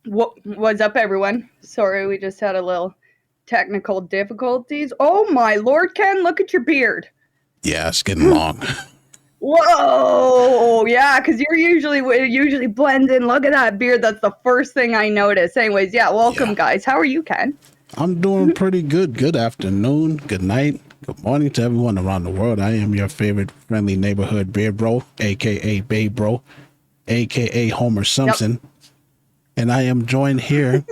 What's up, everyone? Sorry, we just had a little technical difficulties. Oh my lord, Ken, look at your beard. Yeah, it's getting long. Whoa, yeah, because it usually blends in. Look at that beard. That's the first thing I noticed. Anyways, yeah, welcome, Yeah. guys. How are you, Ken? I'm doing pretty good. Good afternoon, good night, good morning to everyone around the world. I am your favorite friendly neighborhood beer bro, aka Babe Bro, aka Homer Yep. Simpson. And I am joined here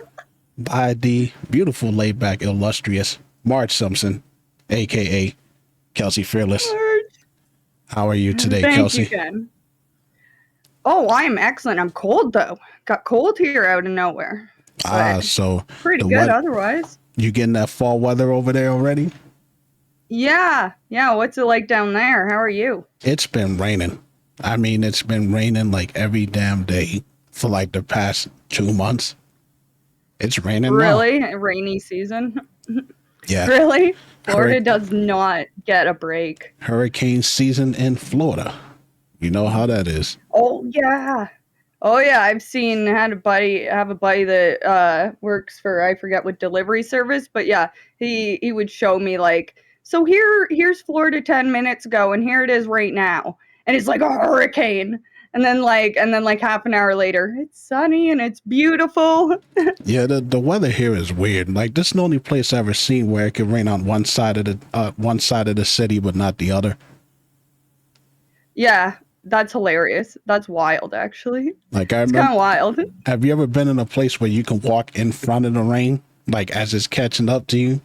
by the beautiful, laid back, illustrious Marge Simpson, aka Kelsey Fearless. How are you today, Thank you, Kelsey? Ken. Oh, I am excellent. I'm cold though. Got cold here out of nowhere, but So pretty the good what otherwise. you getting that fall weather over there already? Yeah. What's it like down there? How are you? It's been raining. I mean, it's been raining like every damn day for like the past 2 months. It's raining now. Really? Rainy season? Yeah. Really? Florida Hurric- does not get a break. hurricane season in Florida. You know how that is. Oh yeah. Oh yeah, have a buddy that works for, I forget what delivery service, but yeah, he would show me like, so here's Florida 10 minutes ago and here it is right now. And it's like a hurricane. And then like half an hour later, it's sunny and it's beautiful. Yeah, the weather here is weird. Like this is the only place I've ever seen where it could rain on one side of the city but not the other. Yeah, that's hilarious. That's wild actually. Like I It's kind remember, of wild. have you ever been in a place where you can walk in front of the rain, like as it's catching up to you?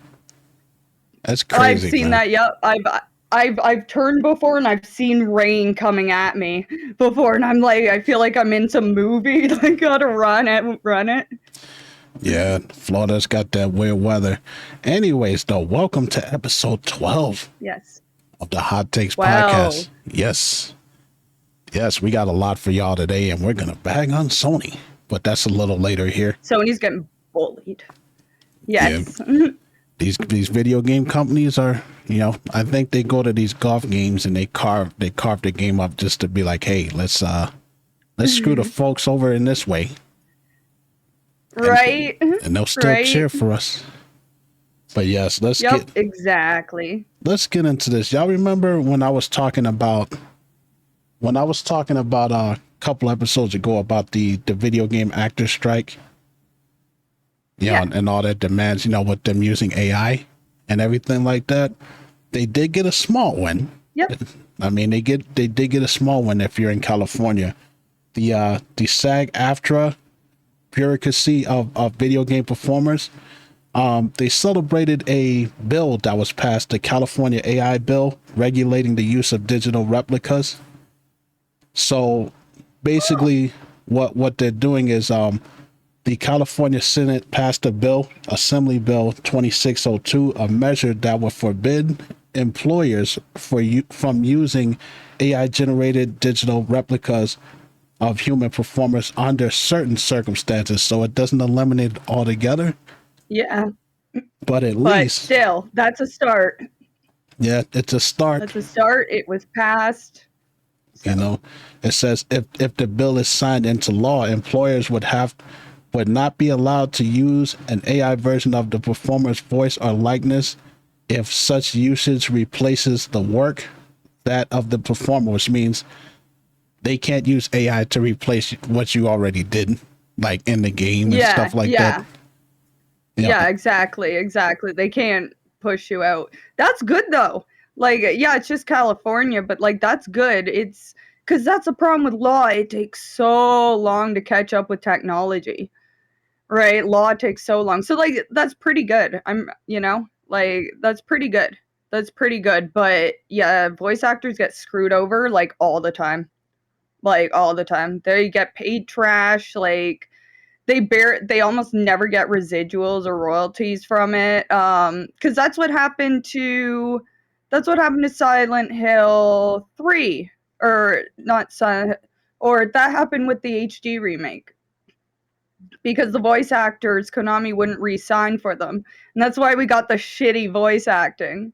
That's I've crazy, seen man. that. Yep. I've turned before and I've seen rain coming at me before, and I'm like, I feel like I'm in some movie. I gotta run it. Yeah, Florida's got that weird weather. Anyways, though, welcome to episode 12 Yes. of the Hot Takes Wow. podcast. Yes. Yes, we got a lot for y'all today, and we're going to bag on Sony, but that's a little later here. Sony's getting bullied. Yeah, Yes. these video game companies are, I think they go to these golf games and they carve the game up just to be like, hey, let's screw the folks over in this way. Right. And they'll still Right. cheer for us. But yes, Yep. Exactly. let's get into this. Y'all remember when I was talking about a couple episodes ago about the video game actor strike? Yeah. And all that demands, with them using AI and everything like that. They did get a small win. Yep. I mean, they did get a small win if you're in California. The SAG-AFTRA bureaucracy of video game performers, they celebrated a bill that was passed, the California AI bill regulating the use of digital replicas. So basically what they're doing is the California Senate passed a bill, Assembly Bill 2602, a measure that would forbid employers from using AI-generated digital replicas of human performers under certain circumstances. So it doesn't eliminate it altogether, Yeah. but at But least, still, that's a start. yeah, it's a start. That's a start. It was passed. So. It says if the bill is signed into law, employers would not be allowed to use an AI version of the performer's voice or likeness if such usage replaces the work that of the performer, which means they can't use AI to replace what you already did, like in the game and stuff like that. Yeah, exactly. They can't push you out. That's good though. Like, yeah, it's just California, but like that's good. It's because that's the problem with law. It takes so long to catch up with technology, right? Law takes so long. So like that's pretty good. That's pretty good. That's pretty good. But yeah, voice actors get screwed over like all the time. Like all the time. They get paid trash, like they almost never get residuals or royalties from it, because that's what happened to Silent Hill 3, or not Silent, or that happened with the HD remake, because the voice actors, Konami wouldn't re-sign for them, and that's why we got the shitty voice acting.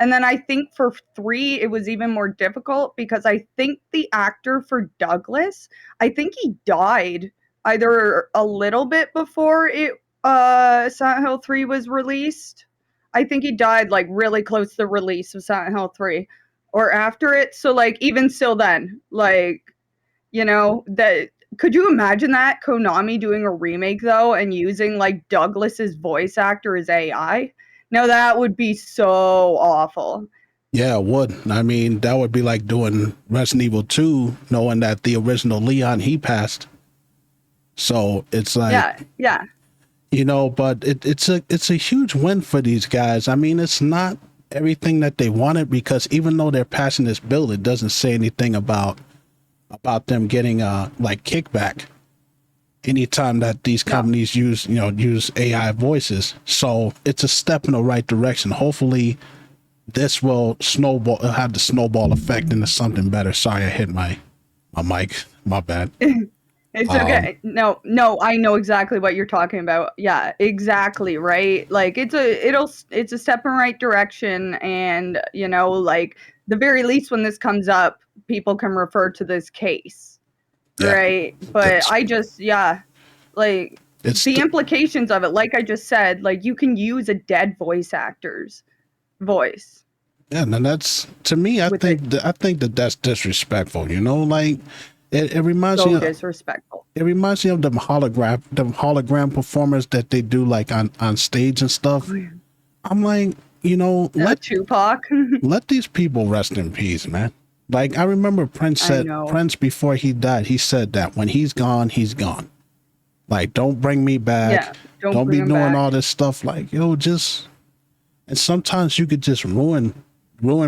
And then I think for 3 it was even more difficult, because I think the actor for Douglas, I think he died either a little bit before Silent Hill 3 was released. I think he died like really close to the release of Silent Hill 3 or after it. So like even still then, like, you know, that could you imagine that Konami doing a remake though and using like Douglas's voice actor as AI? No, that would be so awful. Yeah, it would. I mean, that would be like doing Resident Evil 2, knowing that the original Leon, he passed. So it's like, yeah. you know, but it's a huge win for these guys. I mean, it's not everything that they wanted, because even though they're passing this bill, it doesn't say anything about them getting like kickback anytime that these companies use AI voices. So it's a step in the right direction. Hopefully this will have the snowball effect into something better. Sorry, I hit my mic. My bad. It's okay. No, I know exactly what you're talking about. Yeah, exactly, right? Like it's a step in the right direction, and you know, like the very least when this comes up, people can refer to this case. Yeah, right? But I just like the implications of it, like I just said, like you can use a dead voice actor's voice. Yeah, and that's, to me, I think that that's disrespectful, you know, like it reminds me of disrespectful. It reminds me of the hologram performers that they do like on stage and stuff. I'm like, you know, let Tupac let these people rest in peace, man. Like I remember Prince before he died, he said that when he's gone, he's gone. Like, don't bring me back. Yeah, don't be doing all this stuff. Like, just, and sometimes you could just ruin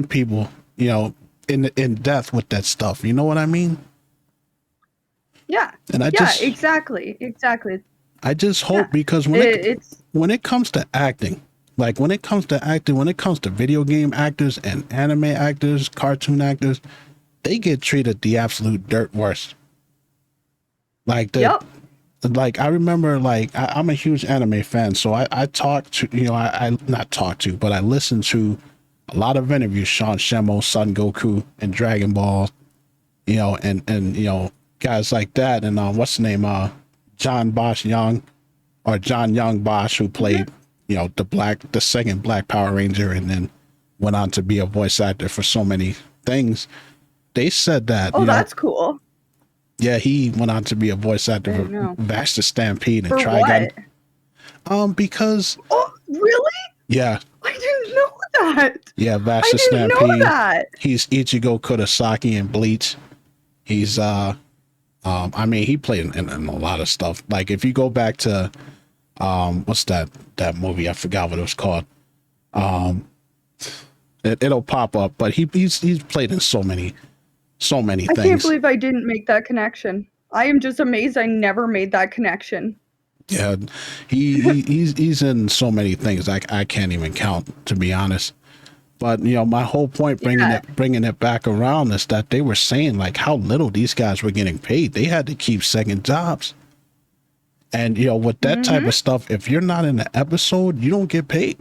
people, you know, in death with that stuff. You know what I mean? Yeah. And exactly. I just hope, because when it comes to acting, like when it comes to video game actors and anime actors, cartoon actors, they get treated the absolute dirt worst. Like like I remember, like I'm a huge anime fan, so I talk to, you know, I not talk to, but I listen to a lot of interviews, Sean Shemo, Son Goku, and Dragon Ball, you know, and you know, guys like that, and what's the name, John Young Bosch, who played, you know, the second Black Power Ranger, and then went on to be a voice actor for so many things. They said that. Oh, that's cool. Yeah, he went on to be a voice actor for Vash the Stampede and Trigun. Because. Oh, really? Yeah. I didn't know that. Yeah, Vash the Stampede. I didn't know that. He's Ichigo Kurosaki in Bleach. He's I mean, he played in a lot of stuff. Like if you go back to what's that movie? I forgot what it was called. It'll pop up, but he's played in so many things. I can't believe I didn't make that connection. I am just amazed I never made that connection. Yeah, he's in so many things I can't even count, to be honest. But you know, my whole point bringing it back around is that they were saying like how little these guys were getting paid. They had to keep second jobs, and you know, with that type of stuff, if you're not in the episode, you don't get paid.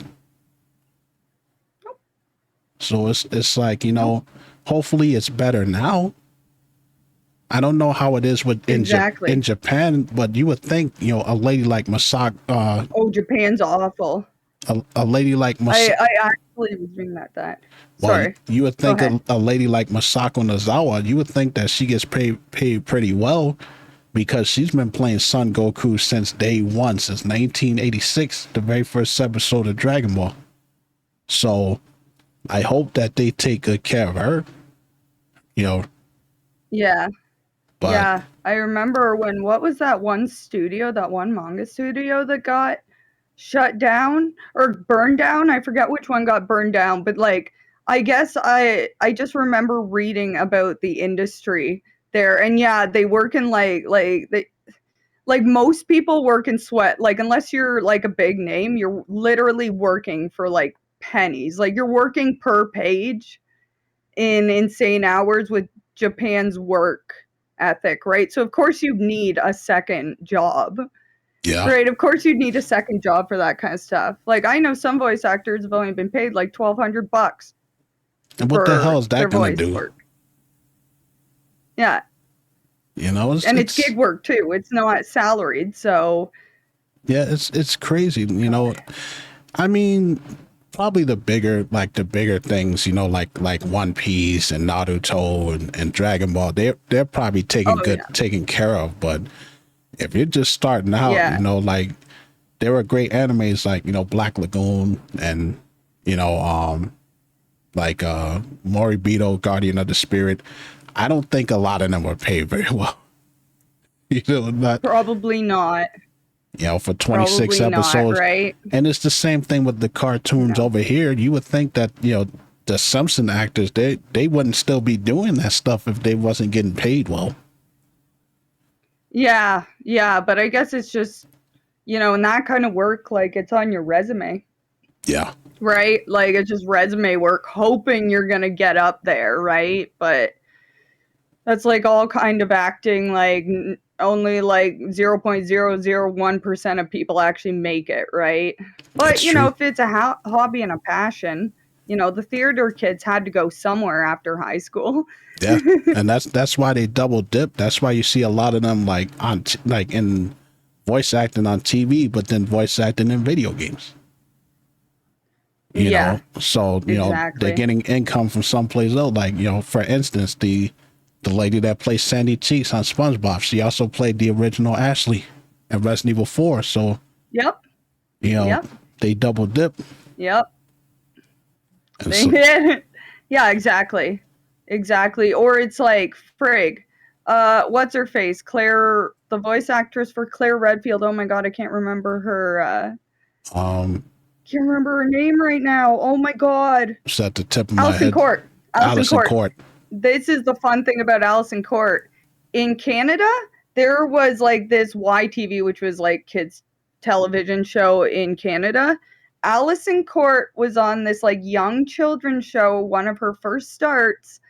So it's like, you know, hopefully it's better now. I don't know how it is in Japan, but you would think, you know, a lady like Masako. Japan's awful. A lady like Masako. I actually was reading that. Sorry. Well, you would think a lady like Masako Nozawa, you would think that she gets paid pretty well, because she's been playing Son Goku since day one, since 1986, the very first episode of Dragon Ball. So I hope that they take good care of her, you know. Yeah. But, yeah. I remember what was that one manga studio that got shut down or burned down? I forget which one got burned down, but like, I guess I just remember reading about the industry there, and yeah, they work in like most people work in sweat. Like, unless you're like a big name, you're literally working for like pennies. Like, you're working per page in insane hours with Japan's work ethic, right? So of course you need a second job. Yeah. Right. Of course you'd need a second job for that kind of stuff. Like, I know some voice actors have only been paid like $1,200. And what the hell is that going to do? Work. Yeah. You know, And it's gig work too. It's not salaried, so yeah, it's crazy. You know, I mean, probably the bigger things, you know, like One Piece and Naruto and Dragon Ball, they're probably oh yeah. taken care of. But if you're just starting out, you Yeah. know, like there were great animes like, you know, Black Lagoon and, you know, like Moribito, Guardian of the Spirit. I don't think a lot of them were paid very well. You know, not, Probably not. you know, for 26 Probably not, episodes. right? And it's the same thing with the cartoons No. over here. You would think that, you know, the Simpson actors, they wouldn't still be doing that stuff if they wasn't getting paid well. Yeah, yeah, but I guess it's just, in that kind of work, like it's on your resume, Yeah. right? Like it's just resume work, hoping you're gonna get up there, right? But that's like all kind of acting, like only like 0.001% of people actually make it, right? But That's true. if it's a hobby and a passion, the theater kids had to go somewhere after high school. Yeah. And that's why they double dip. That's why you see a lot of them like like in voice acting on TV, but then voice acting in video games. You Yeah, know, so you know they're exactly. getting income from someplace else. Like, you know, for instance, the lady that plays Sandy Cheeks on SpongeBob, she also played the original Ashley in Resident Evil 4. So, Yep, you know, yep, they double dip. yep. And They so, did. Yeah, exactly. Exactly. Or it's like Frig. What's her face? Claire, the voice actress for Claire Redfield. Oh my god, I can't remember her um, can't remember her name right now. Oh my god. it's at the tip of my Alison head. Court. Alison Allison Court. Court. This is the fun thing about Alison Court. In Canada, there was like this YTV, which was like kids television show in Canada. Alison Court was on this like young children's show, one of her first starts.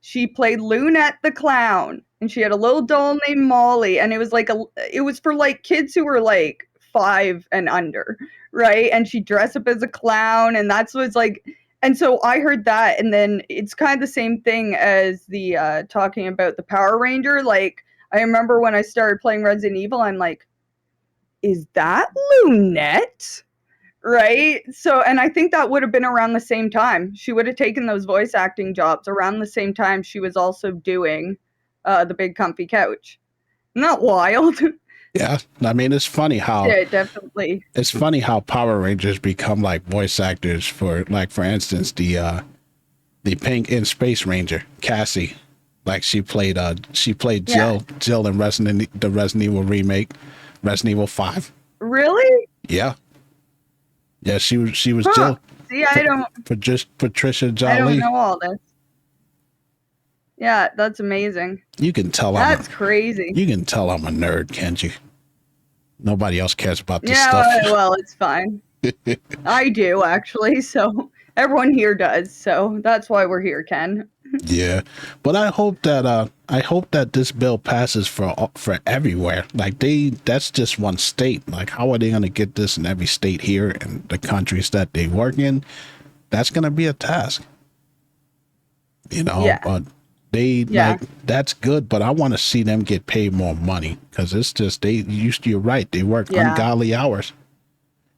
She played Lunette the clown, and she had a little doll named Molly, and it was like it was for like kids who were like 5 and under, right? And she dressed up as a clown, and that's what's like. And so I heard that, and then it's kind of the same thing as the talking about the Power Ranger. Like, I remember when I started playing Resident Evil, I'm like, is that Lunette? Right? So, and I think that would have been around the same time. She would have taken those voice acting jobs around the same time she was also doing the Big Comfy Couch. Isn't that wild? Yeah, I mean, it's funny how Yeah, definitely. Power Rangers become like voice actors for, like, for instance, the Pink in Space Ranger, Cassie. Like, she played Yeah. Jill in the Resident Evil remake, Resident Evil 5. Really? Yeah. Yeah, she was Huh. Jill. See, I don't Patricia Jolie. know all this. Yeah, that's amazing. You can tell That's crazy. you can tell I'm a nerd, can't you? Nobody else cares about this Yeah, stuff. well, it's fine. I do, actually, so everyone here does, so that's why we're here, Ken. Yeah, but I hope that this bill passes for everywhere. Like, that's just one state. Like, how are they going to get this in every state here and the countries that they work in? That's going to be a task. You know, Yeah. but Yeah. like, that's good, but I want to see them get paid more money, because it's just you're right, they work Yeah. ungodly hours.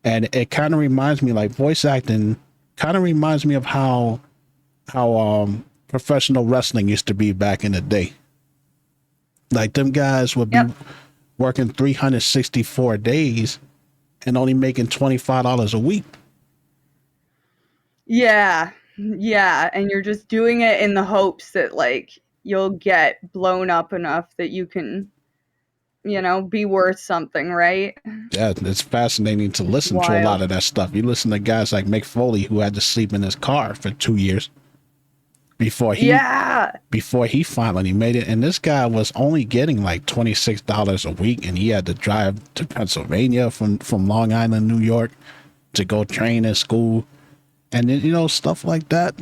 And it kind of reminds me, like, voice acting kind of reminds me of how professional wrestling used to be back in the day. Like, them guys would be Yep. working 364 days and only making $25 a week. Yeah. Yeah, and you're just doing it in the hopes that, like, you'll get blown up enough that you can, be worth something, right? Yeah, it's fascinating to listen to a lot Wild. of that stuff. You listen to guys like Mick Foley, who had to sleep in his car for 2 years before he finally made it. And this guy was only getting like $26 a week, and he had to drive to Pennsylvania from Long Island, New York, to go train in school, and then, stuff like that.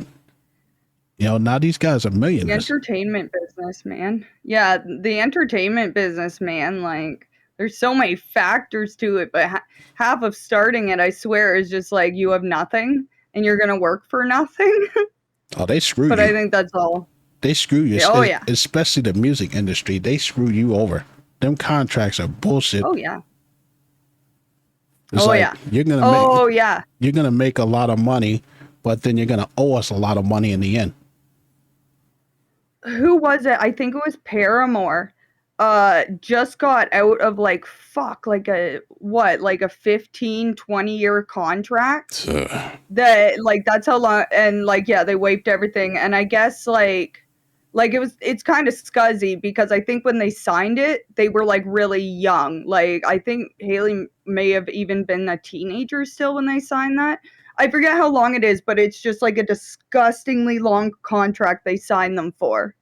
Now these guys are The millionaires. entertainment business, man. Yeah, the entertainment business, man. Like, there's so many factors to it, but half of starting it, I swear, is just like you have nothing and you're gonna work for nothing. Oh, they screw But you. I think that's all. They screw you. Oh yeah. Especially the music industry. They screw you over. Them contracts are bullshit. Oh yeah. It's you're gonna make a lot of money, but then you're gonna owe us a lot of money in the end. Who was it? I think it was Paramore. Just got out of like a 15, 20-year contract. That like that's how long, and like yeah, they wiped everything. And I guess it's kind of scuzzy because I think when they signed it, they were like really young. Like I think Haley may have even been a teenager still when they signed that. I forget how long it is, but it's just like a disgustingly long contract they signed them for.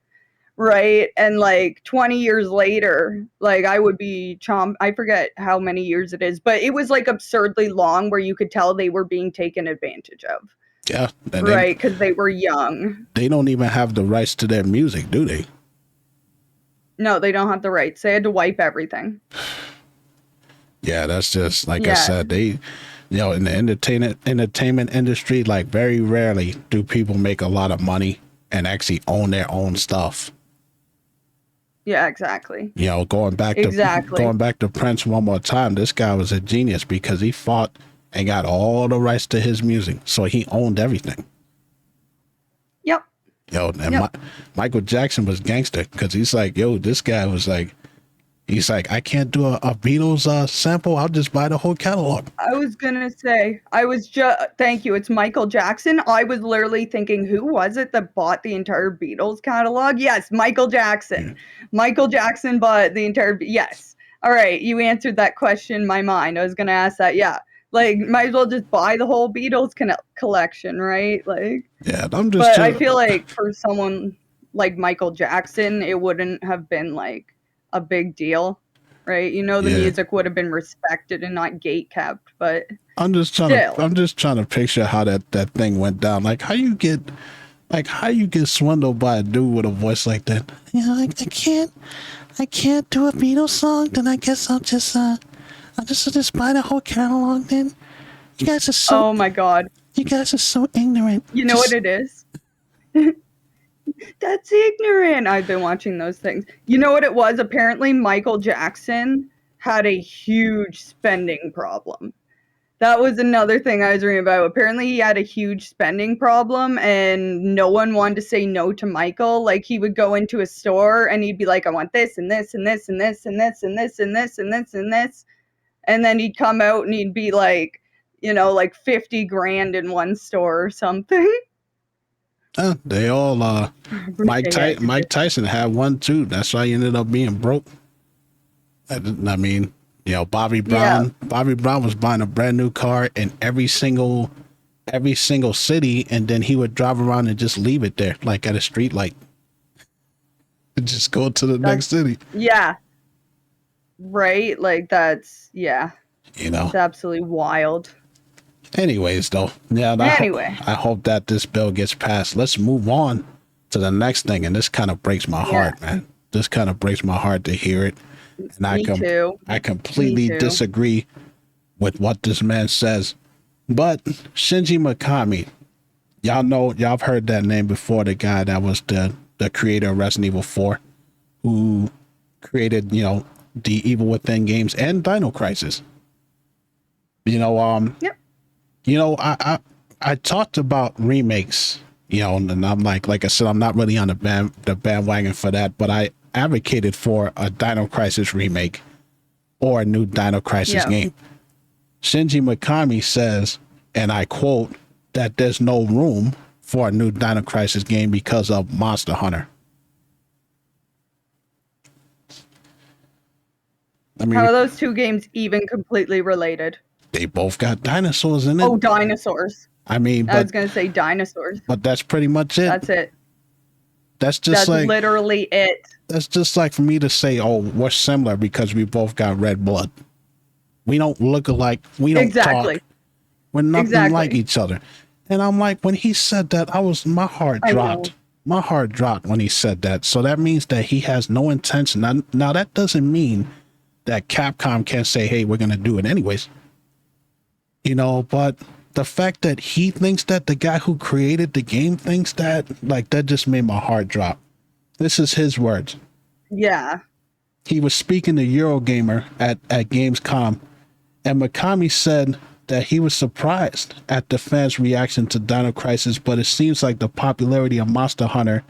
Right. And like 20 years later, like I would be I forget how many years it is, but it was like absurdly long where you could tell they were being taken advantage of. Yeah. Right. Because they were young. They don't even have the rights to their music, do they? No, they don't have the rights. They had to wipe everything. Yeah, that's just like I said, they, in the entertainment industry, like very rarely do people make a lot of money and actually own their own stuff. Yeah, exactly. Going back to Prince one more time, this guy was a genius because he fought and got all the rights to his music, so he owned everything. Yep. Michael Jackson was gangster because he's like, this guy was like, he's like, I can't do a Beatles sample. I'll just buy the whole catalog. I was gonna say, thank you. It's Michael Jackson. I was literally thinking, who was it that bought the entire Beatles catalog? Yes, Michael Jackson. Yeah. Michael Jackson bought the entire. Yes. All right, you answered that question in my mind. I was gonna ask that. Yeah, like might as well just buy the whole Beatles collection, right? Like. Yeah, But I feel like for someone like Michael Jackson, it wouldn't have been like a big deal, right? The music would have been respected and not gatekept. But I'm just trying to picture how that thing went down. Like how you get swindled by a dude with a voice like that. I can't do a Beatles song. Then I guess I'll just buy the whole catalog. Then you guys are so. Oh my God. You guys are so ignorant. You know what it is? That's ignorant. I've been watching those things. You know what it was? Apparently, Michael Jackson had a huge spending problem. That was another thing I was reading about. Apparently, he had a huge spending problem, and no one wanted to say no to Michael. Like, he would go into a store, and he'd be like, I want this, and this, and this, and this, and this, and this, and this, and this, and this. And then he'd come out, and he'd be like, like 50 grand in one store or something. They all Mike Tyson had one too. That's why he ended up being broke. I mean, Bobby Brown. Yeah. Bobby Brown was buying a brand new car in every single city, and then he would drive around and just leave it there, like at a street light. Just go to the next city. Yeah. Right? Like that's It's absolutely wild. Anyways, though, I hope that this bill gets passed. Let's move on to the next thing, and this kind of breaks my heart, man. This kind of breaks my heart to hear it, and I completely disagree with what this man says. But Shinji Mikami, y'all have heard that name before. The guy that was the creator of Resident Evil 4, who created the Evil Within games and Dino Crisis. Yep. I talked about remakes, and I'm like I said, I'm not really on the bandwagon for that, but I advocated for a Dino Crisis remake or a new Dino Crisis game. Shinji Mikami says, and I quote, that there's no room for a new Dino Crisis game because of Monster Hunter. I mean, how are those two games even completely related? They both got dinosaurs in it. Oh, dinosaurs. I mean, I was going to say dinosaurs. But that's pretty much it. That's it. That's literally it. That's just like for me to say, oh, we're similar because we both got red blood. We don't look alike. We don't talk. We're nothing like each other. And I'm like, when he said that, my heart dropped. My heart dropped when he said that. So that means that he has no intention. Now that doesn't mean that Capcom can't say, hey, we're going to do it anyways. But the fact that he thinks that the guy who created the game thinks that, like, that just made my heart drop. This is his words. Yeah. He was speaking to Eurogamer at Gamescom, and Mikami said that he was surprised at the fans' reaction to Dino Crisis, but it seems like the popularity of Monster Hunter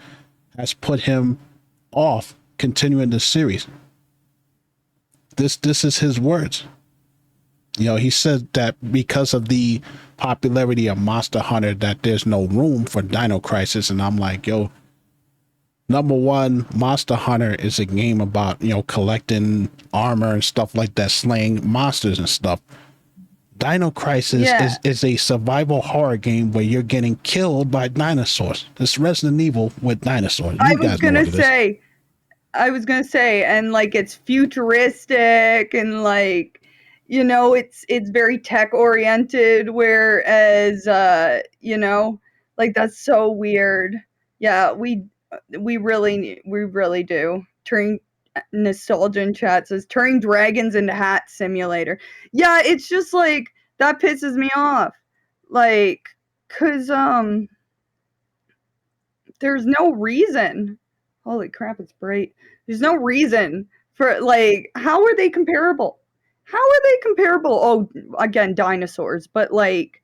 has put him off continuing the series. This is his words. You know, he said that because of the popularity of Monster Hunter, that there's no room for Dino Crisis, and I'm like, yo, number one, Monster Hunter is a game about, you know, collecting armor and stuff like that, slaying monsters and stuff. Dino Crisis is a survival horror game where you're getting killed by dinosaurs. It's Resident Evil with dinosaurs. I was gonna say, and like it's futuristic and like, you know, it's very tech oriented, whereas you know, like that's so weird. Yeah, we really do. Turning nostalgia in chat says turning dragons into hat simulator. Yeah, it's just like that pisses me off. Like, cause there's no reason. Holy crap, it's bright. There's no reason for like how are they comparable? How are they comparable? Oh, again, dinosaurs, but like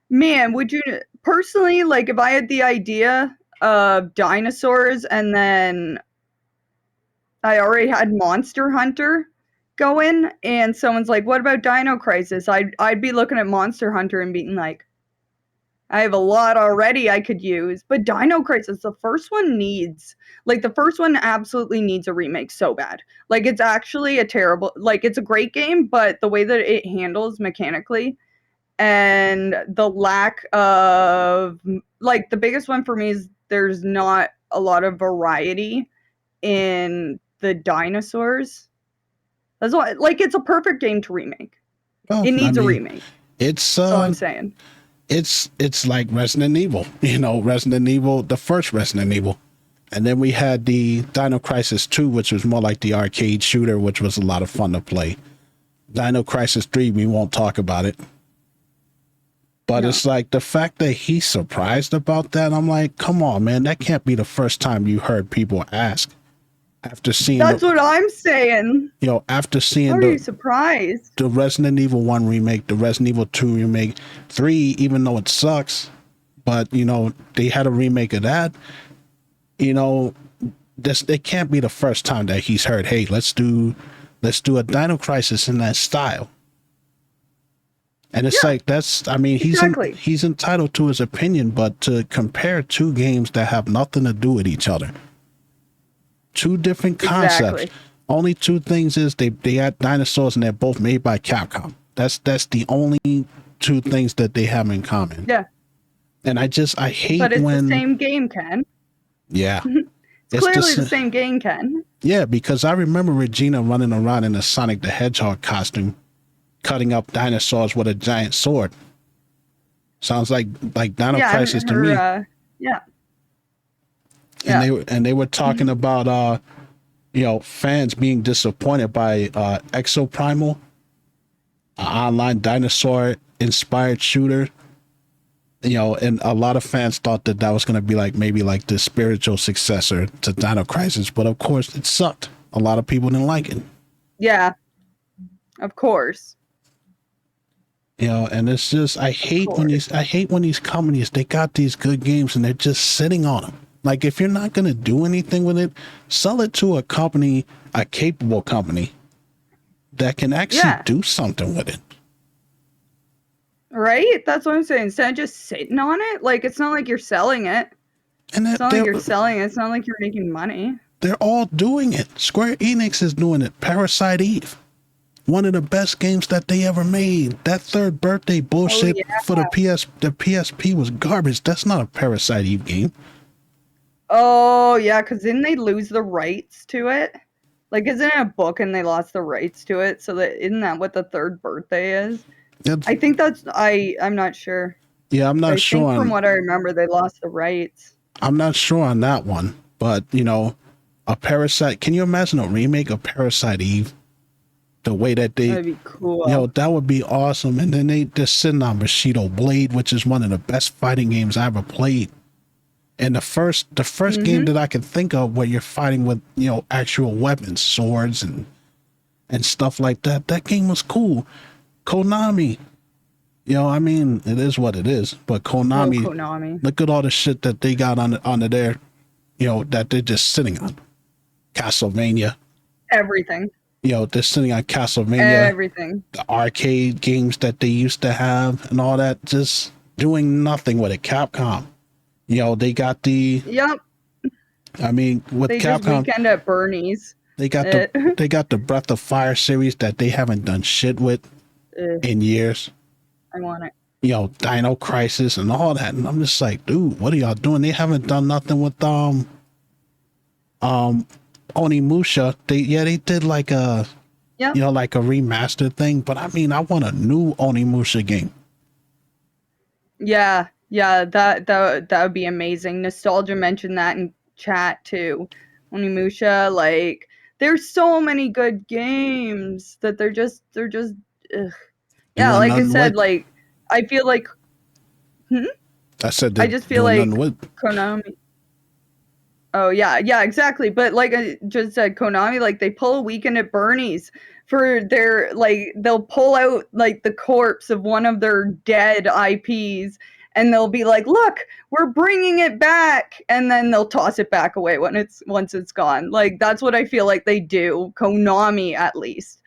man, would you personally like if I had the idea of dinosaurs and then I already had Monster Hunter going and someone's like, "What about Dino Crisis?" I'd be looking at Monster Hunter and being like, I have a lot already I could use, but Dino Crisis, the first one absolutely needs a remake so bad. Like it's actually it's a great game, but the way that it handles mechanically and the lack of like the biggest one for me is there's not a lot of variety in the dinosaurs. That's why like it's a perfect game to remake. It needs a remake. That's all I'm saying. It's like Resident Evil, you know, Resident Evil, the first Resident Evil. And then we had the Dino Crisis 2, which was more like the arcade shooter, which was a lot of fun to play. Dino Crisis 3, we won't talk about it. But it's like the fact that he's surprised about that, I'm like, come on, man, that can't be the first time you heard people ask. After seeing That's what I'm saying. You know, after seeing How are you surprised? The Resident Evil 1 remake, the Resident Evil 2 remake, 3, even though it sucks, but you know, they had a remake of that. You know, it can't be the first time that he's heard, hey, let's do a Dino Crisis in that style. And it's like he's entitled to his opinion, but to compare two games that have nothing to do with each other. Two different concepts. Exactly. Only two things is they had dinosaurs and they're both made by Capcom. That's the only two things that they have in common. Yeah. And I hate but it's when the same game, Ken. Yeah. it's clearly the same game, Ken. Yeah, because I remember Regina running around in a Sonic the Hedgehog costume, cutting up dinosaurs with a giant sword. Sounds like Dino Crisis to me. Yeah. And they were talking about you know, fans being disappointed by Exoprimal, an online dinosaur inspired shooter. You know, and a lot of fans thought that was going to be like maybe like the spiritual successor to Dino Crisis, but of course it sucked. A lot of people didn't like it. Yeah, of course. You know, and it's just I hate when these companies, they got these good games and they're just sitting on them. Like if you're not going to do anything with it, sell it to a company, a capable company that can actually do something with it. Right? That's what I'm saying. Instead of just sitting on it, like it's not like you're selling it. And it's not like you're selling it. It's not like you're making money. They're all doing it. Square Enix is doing it. Parasite Eve. One of the best games that they ever made. That third birthday bullshit for the PSP was garbage. That's not a Parasite Eve game. Oh, yeah, because didn't they lose the rights to it? Like, isn't it a book and they lost the rights to it? So isn't that what the third birthday is? I think that's I'm not sure. Yeah, I'm not sure. From what I remember, they lost the rights. I'm not sure on that one, but you know, a Parasite. Can you imagine a remake of Parasite Eve? The way that that'd be cool. You know, that would be awesome. And then they just sitting on Bushido Blade, which is one of the best fighting games I ever played. And the first game that I can think of where you're fighting with, actual weapons, swords and stuff like that. That game was cool. Konami, I mean, it is what it is. But Konami, Konami. look at all the shit that they got under there, that they're just sitting on. Castlevania. Everything. They're sitting on Castlevania. Everything. The arcade games that they used to have and all that, just doing nothing with it. Capcom. They got the. Yep. I mean, with they Capcom, just Weekend at Bernie's. they got the Breath of Fire series that they haven't done shit with in years. I want it. Dino Crisis and all that, and I'm just like, dude, what are y'all doing? They haven't done nothing with Onimusha. They did like a like a remastered thing, but I mean, I want a new Onimusha game. Yeah, that would be amazing. Nostalgia mentioned that in chat too. Onimusha, like, there's so many good games that they're just ugh. Yeah, like I said, like, I feel like I just feel like Konami. Oh yeah, exactly. But like I just said, Konami, like, they pull a Weekend at Bernie's for their, like, they'll pull out like the corpse of one of their dead IPs, and they'll be like, "Look, we're bringing it back," and then they'll toss it back away once it's gone. Like, that's what I feel like they do. Konami at least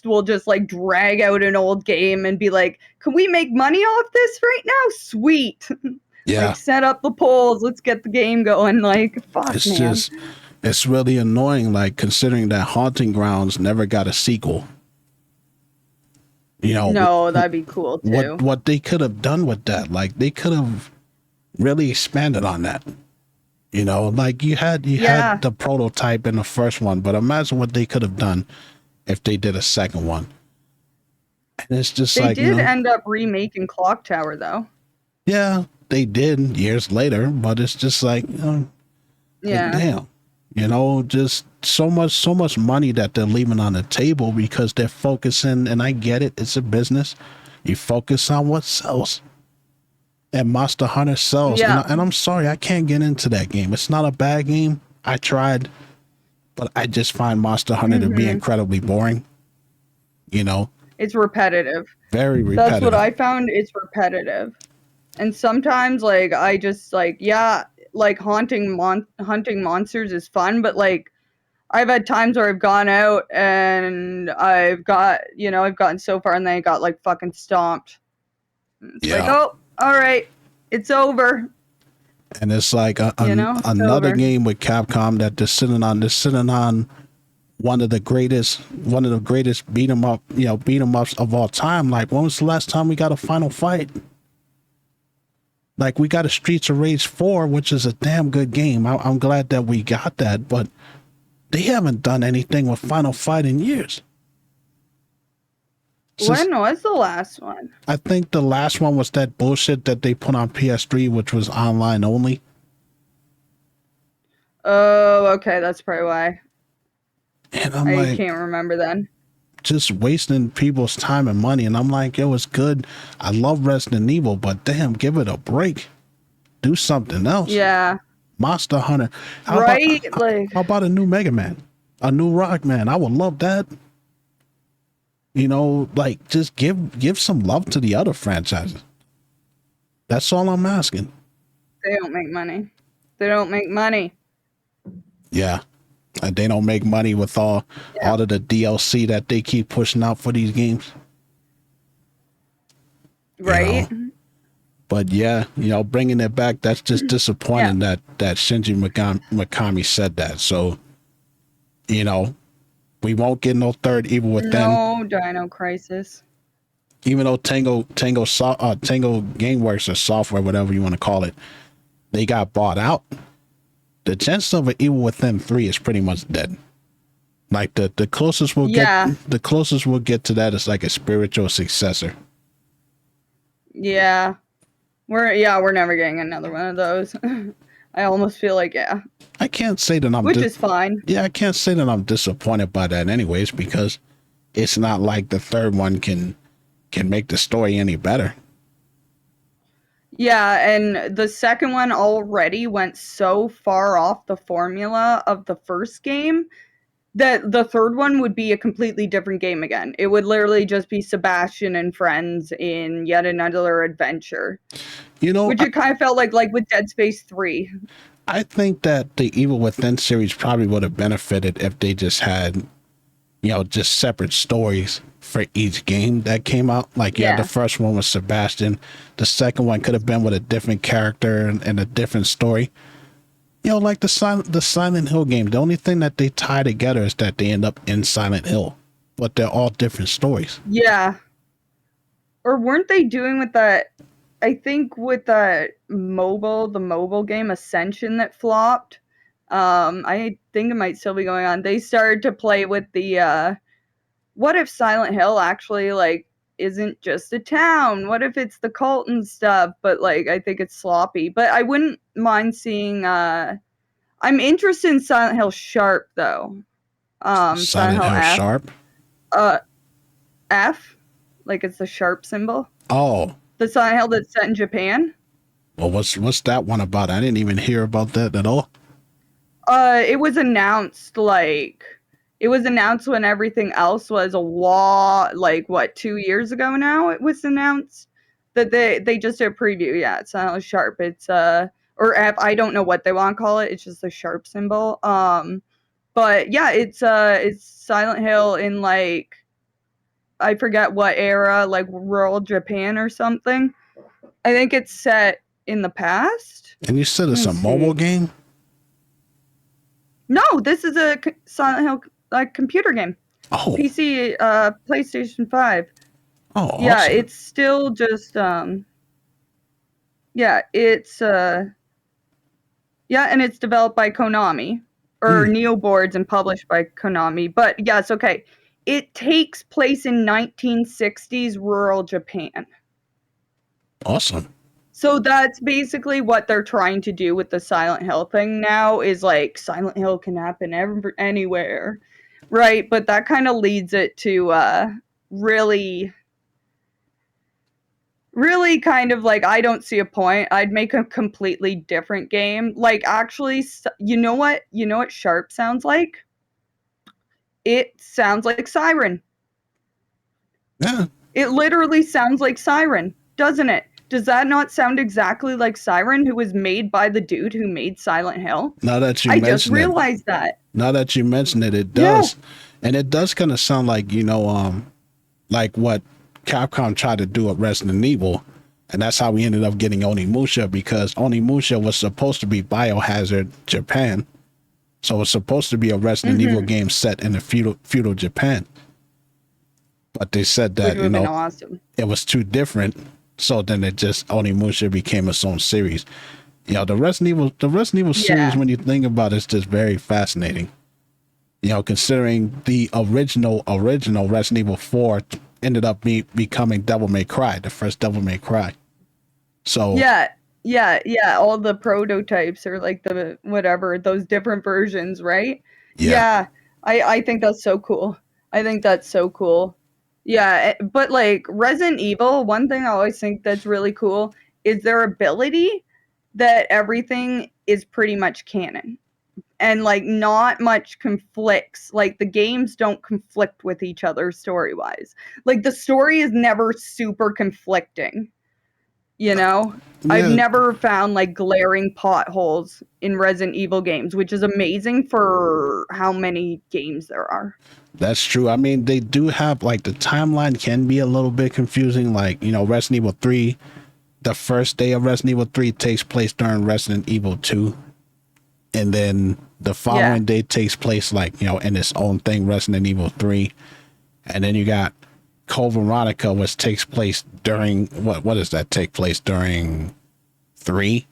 will just like drag out an old game and be like, "Can we make money off this right now? Sweet." Yeah. Like, set up the polls. Let's get the game going. Like, fuck, man. It's really annoying, like, considering that Haunting Grounds never got a sequel. No, that'd be cool too. What they could have done with that, like, they could have really expanded on that. Like, you had the prototype in the first one, but imagine what they could have done if they did a second one. And it's just they did end up remaking Clock Tower, though. Yeah. They did years later, but it's just like, damn, just so much money that they're leaving on the table because they're focusing, and I get it, it's a business. You focus on what sells. And Monster Hunter sells. Yeah. And I'm sorry, I can't get into that game. It's not a bad game. I tried, but I just find Monster Hunter to be incredibly boring. It's repetitive. Very repetitive. That's what I found. It's repetitive. And sometimes, like, I just, like, like, hunting monsters is fun, but, like, I've had times where I've gone out and I've gotten so far and then I got, like, fucking stomped. It's like, oh, all right, it's over. And it's like another game with Capcom that they're sitting on one of the greatest beat 'em ups of all time. Like, when was the last time we got a final fight? Like, we got a Streets of Rage 4, which is a damn good game. I'm glad that we got that, but they haven't done anything with Final Fight in years. When was the last one? I think the last one was that bullshit that they put on PS3, which was online only. Oh, okay, that's probably why. And I can't remember then. Just wasting people's time and money, and I'm like, it was good. I love Resident Evil, but damn, give it a break. Do something else. Yeah. Monster Hunter. How about a new Mega Man? A new Rockman? I would love that. Like, just give some love to the other franchises. That's all I'm asking. They don't make money. Yeah. And they don't make money with all of the DLC that they keep pushing out for these games. Right. But yeah, bringing it back, that's just disappointing that Shinji Mikami said that. So, we won't get no third Evil Within. No Dino Crisis. Even though Tango Gameworks or software, whatever you want to call it, they got bought out. The chance of an Evil Within 3 is pretty much dead. Like, the closest we'll get to that is like a spiritual successor. Yeah. We're never getting another one of those. I almost feel like, I can't say that which is fine. Yeah, I can't say that I'm disappointed by that anyways, because it's not like the third one can make the story any better. Yeah, and the second one already went so far off the formula of the first game that the third one would be a completely different game again. It would literally just be Sebastian and friends in yet another adventure. You know, Which it kind of felt like with Dead Space 3. I think that the Evil Within series probably would have benefited if they just had, just separate stories for each game that came out. Like, the first one was Sebastian. The second one could have been with a different character and a different story. Like the Silent Hill game. The only thing that they tie together is that they end up in Silent Hill, but they're all different stories. Yeah. Or weren't they doing with that? I think with the mobile game Ascension that flopped. I think it might still be going on. They started to play with the what if Silent Hill actually like isn't just a town? What if it's the cult and stuff? But like I think it's sloppy. But I wouldn't mind seeing I'm interested in Silent Hill Sharp though. Silent Hill F. Sharp? F. Like it's the sharp symbol. Oh. The Silent Hill that's set in Japan. Well, what's that one about? I didn't even hear about that at all. It was announced when everything else was a wall. Like what, 2 years ago now? It was announced that they just did a preview. Yeah, it's Silent Hill Sharp. It's or F. I don't know what they want to call it. It's just a sharp symbol. But yeah, it's Silent Hill in like I forget what era, like rural Japan or something. I think it's set in the past. And you said it's a mobile game? No, this is a Silent Hill like computer game. Oh. PC, PlayStation 5. Oh, awesome. Yeah, it's still just yeah, it's and it's developed by Konami or Neoboards and published by Konami. But yes, okay. It takes place in 1960s rural Japan. Awesome. So that's basically what they're trying to do with the Silent Hill thing now is like Silent Hill can happen anywhere, right? But that kind of leads it to really kind of like I don't see a point. I'd make a completely different game. Like actually, you know what Sharp sounds like? It sounds like Siren. Yeah. It literally sounds like Siren, doesn't it? Does that not sound exactly like Siren, who was made by the dude who made Silent Hill? Now that you I mention just realized that. Now that you mention it, it does. Yeah. And it does kind of sound like, like what Capcom tried to do at Resident Evil. And that's how we ended up getting Onimusha, because Onimusha was supposed to be Biohazard Japan. So it's supposed to be a Resident Evil game set in the feudal Japan. But they said that, awesome. It was too different. So then Onimusha became its own series. The Resident Evil series, when you think about it, is just very fascinating. Considering the original Resident Evil 4 ended up becoming Devil May Cry, the first Devil May Cry. So yeah, all the prototypes or like the whatever, those different versions, right? Yeah. I think that's so cool. Yeah, but like Resident Evil, one thing I always think that's really cool is their ability that everything is pretty much canon. And like not much conflicts. Like the games don't conflict with each other story-wise. Like the story is never super conflicting. Yeah. I've never found like glaring potholes in Resident Evil games, which is amazing for how many games there are. That's true. I mean, they do have like the timeline can be a little bit confusing. Like, Resident Evil 3, the first day of Resident Evil 3 takes place during Resident Evil 2. And then the following day takes place like, in its own thing, Resident Evil 3. And then you got Code Veronica, which takes place during what does that take place during 3?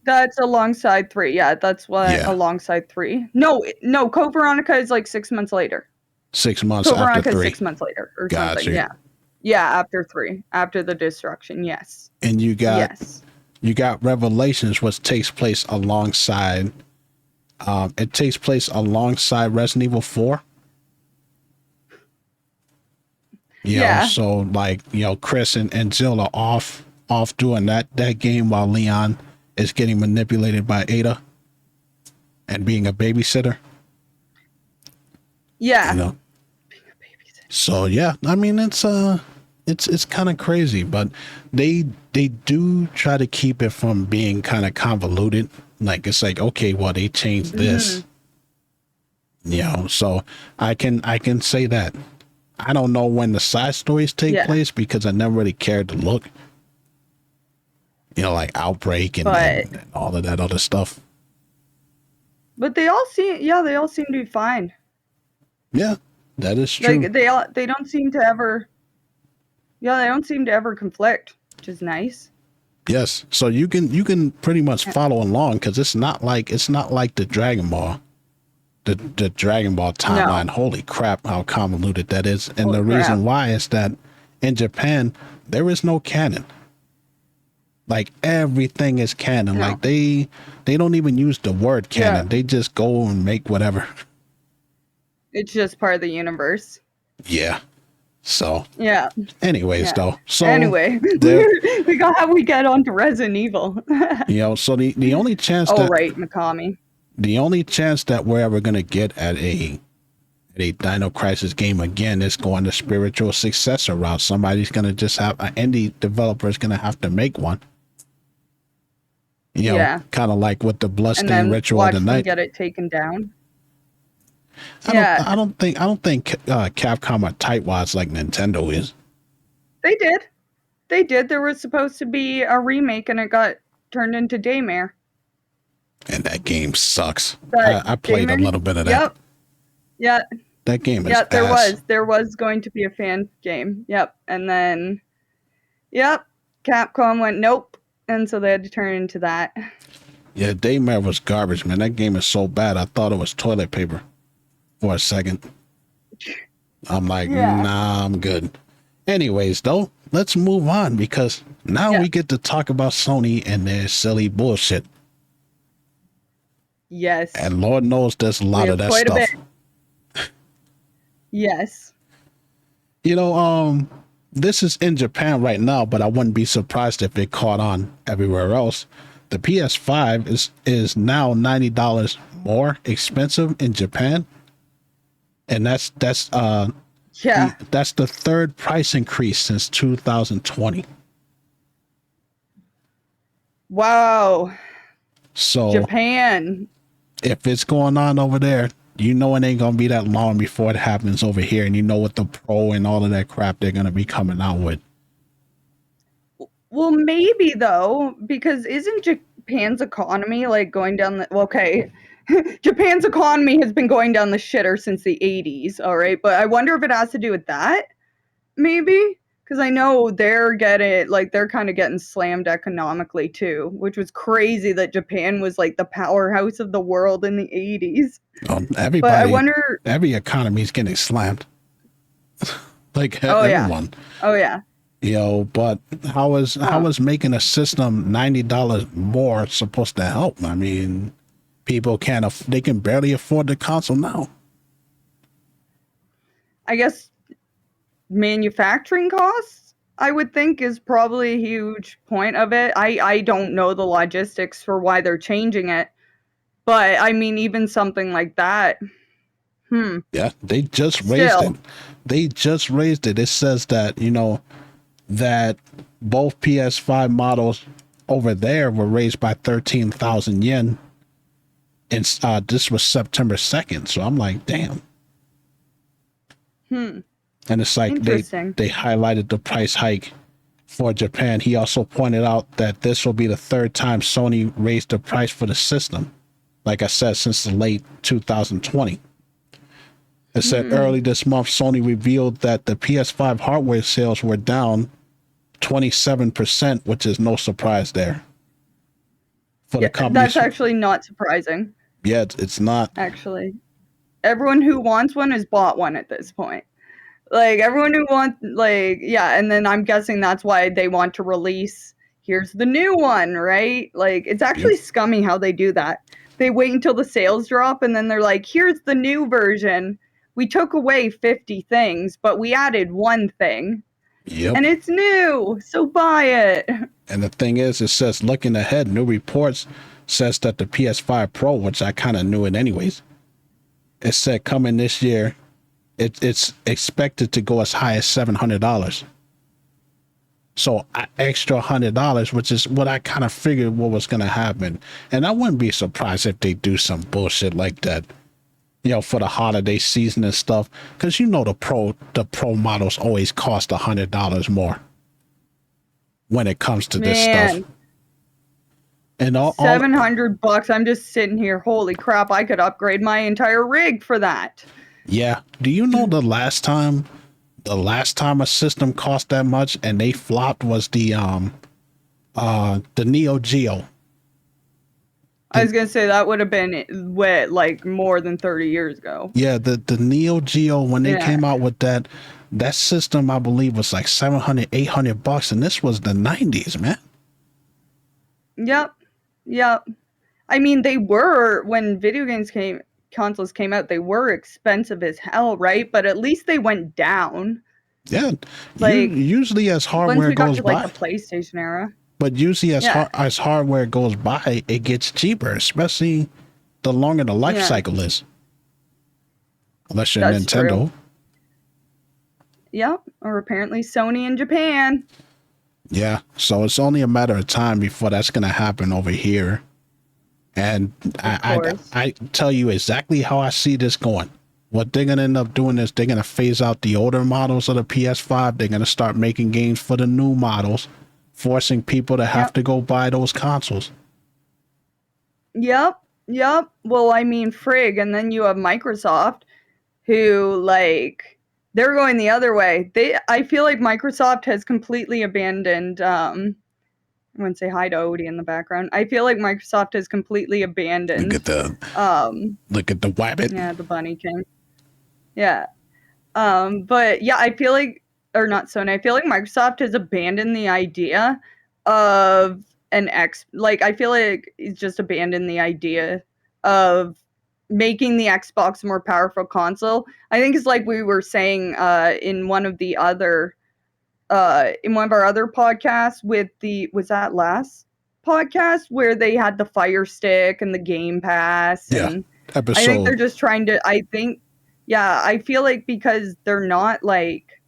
That's alongside 3. Yeah, that's alongside 3. No, Code Veronica is like 6 months later. 6 months Code after Veronica 3. Is 6 months later or something. Yeah. Yeah, after 3. After the destruction, yes. And you got Revelations, which takes place alongside Resident Evil 4. So like, Chris and Jill are off off doing that game while Leon is getting manipulated by Ada and being a babysitter. Yeah. You know. So yeah, I mean it's kind of crazy, but they do try to keep it from being kind of convoluted. Like it's like, okay, well they changed this. You know, so I can say that. I don't know when the side stories take place because I never really cared to look. You know, like Outbreak and all of that other stuff. But they all seem to be fine. Yeah, that is true. Like they don't seem to ever conflict, which is nice. Yes, so you can pretty much follow along because it's not like the Dragon Ball. The Dragon Ball timeline, holy crap, how convoluted that is. And the reason why is that in Japan, there is no canon. Like everything is canon. No. Like they don't even use the word canon. They just go and make whatever. It's just part of the universe. Yeah. So. Yeah. Anyways, though. So anyway, we got how we get onto Resident Evil. You know, so the only chance Mikami. The only chance that we're ever going to get at a Dino Crisis game again is going the spiritual successor route. Somebody's going to just have an indie developer is going to have to make one. You know, kind of like with the Bloodstained Ritual of the Night. Get it taken down. I don't think Capcom are tightwads like Nintendo is. They did. There was supposed to be a remake and it got turned into Daymare. And that game sucks. I played a little bit of that. Yep. Yeah. That game is there was going to be a fan game. Yep. And then Capcom went nope. And so they had to turn into that. Yeah, Daymare was garbage, man. That game is so bad. I thought it was toilet paper for a second. I'm like, nah, I'm good. Anyways, though, let's move on because now we get to talk about Sony and their silly bullshit. Yes. And Lord knows there's a lot of that stuff. Yes. You know, this is in Japan right now, but I wouldn't be surprised if it caught on everywhere else. The PS5 is now $90 more expensive in Japan. And that's the third price increase since 2020. Wow. So Japan. If it's going on over there, you know it ain't gonna be that long before it happens over here, and you know what the Pro and all of that crap they're gonna be coming out with. Well, maybe though, because isn't Japan's economy like going down the Japan's economy has been going down the shitter since the 80s, all right? But I wonder if it has to do with that, maybe? Because I know they're kind of getting slammed economically too, which was crazy that Japan was like the powerhouse of the world in the 80s. Everybody, but I wonder, every economy is getting slammed. Like everyone. Oh yeah. You know, but how is making a system $90 more supposed to help? I mean, people they can barely afford the console now. I guess manufacturing costs, I would think, is probably a huge point of it. I don't know the logistics for why they're changing it, but I mean, even something like that. Yeah, they just raised it. They just raised it. It says that, you know, that both PS5 models over there were raised by 13,000 yen. And this was September 2nd. So I'm like, damn. And it's like they highlighted the price hike for Japan. He also pointed out that this will be the third time Sony raised the price for the system. Like I said, since the late 2020. It said early this month, Sony revealed that the PS5 hardware sales were down 27%, which is no surprise there. For the company. That's actually not surprising. Yeah, it's not. Actually, everyone who wants one has bought one at this point. Like, everyone who wants, and then I'm guessing that's why they want to release, here's the new one, right? Like, it's actually scummy how they do that. They wait until the sales drop, and then they're like, here's the new version. We took away 50 things, but we added one thing. Yep. And it's new, so buy it. And the thing is, it says looking ahead, new reports says that the PS5 Pro, which I kind of knew it anyways, it said coming this year, it's expected to go as high as $700. So extra $100, which is what I kind of figured what was going to happen. And I wouldn't be surprised if they do some bullshit like that, for the holiday season and stuff. Because the pro models always cost $100 more when it comes to this stuff. And all $700. I'm just sitting here. Holy crap! I could upgrade my entire rig for that. Yeah. Do you know the last time a system cost that much and they flopped was the Neo Geo? I was gonna say that would have been like more than 30 years ago. Yeah, the Neo Geo, when they came out with that system, I believe was like $700-800, and this was the 90s, man. Yep. I mean, they were, when consoles came out, they were expensive as hell, right? But at least they went down. Yeah, like usually as hardware goes by, like the PlayStation era. But usually as hardware goes by, it gets cheaper, especially the longer the life cycle is. Unless you're Nintendo. True. Yep, or apparently Sony in Japan. Yeah, so it's only a matter of time before that's going to happen over here. And I tell you exactly how I see this going. What they're going to end up doing is they're going to phase out the older models of the PS5. They're going to start making games for the new models, forcing people to have to go buy those consoles. Yep. Well, I mean, frig. And then you have Microsoft, who, like, they're going the other way. I feel like Microsoft has completely abandoned, I wouldn't say hi to Odie in the background. I feel like Microsoft has completely abandoned. Look at the wabbit. Yeah, the Bunny King. Yeah. But yeah, I feel like, or not Sony, I feel like Microsoft has abandoned the idea of I feel like it's just abandoned the idea of making the Xbox a more powerful console. I think it's like we were saying in one of our other podcasts was that last podcast where they had the Fire Stick and the Game Pass. And episode. I think they're just trying to, I feel like because they're not like,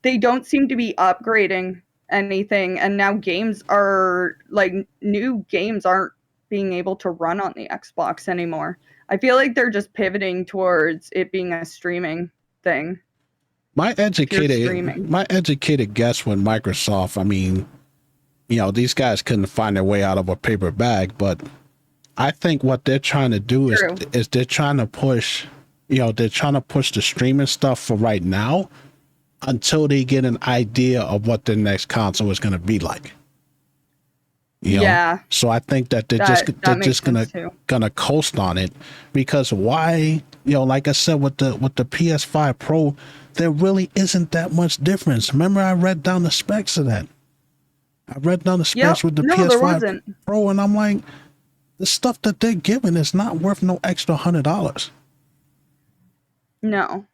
they don't seem to be upgrading anything, and now games are like, new games aren't being able to run on the Xbox anymore. I feel like they're just pivoting towards it being a streaming thing. My educated guess with Microsoft, I mean, these guys couldn't find their way out of a paper bag, but I think what they're trying to do is they're trying to push, the streaming stuff for right now until they get an idea of what the next console is going to be like. Yeah. So I think that they're just gonna coast on it, because why? Like I said, with the PS5 Pro, there really isn't that much difference. Remember, I read down the specs of that. I read down the specs with the PS5 Pro, and I'm like, the stuff that they're giving is not worth no extra $100. No.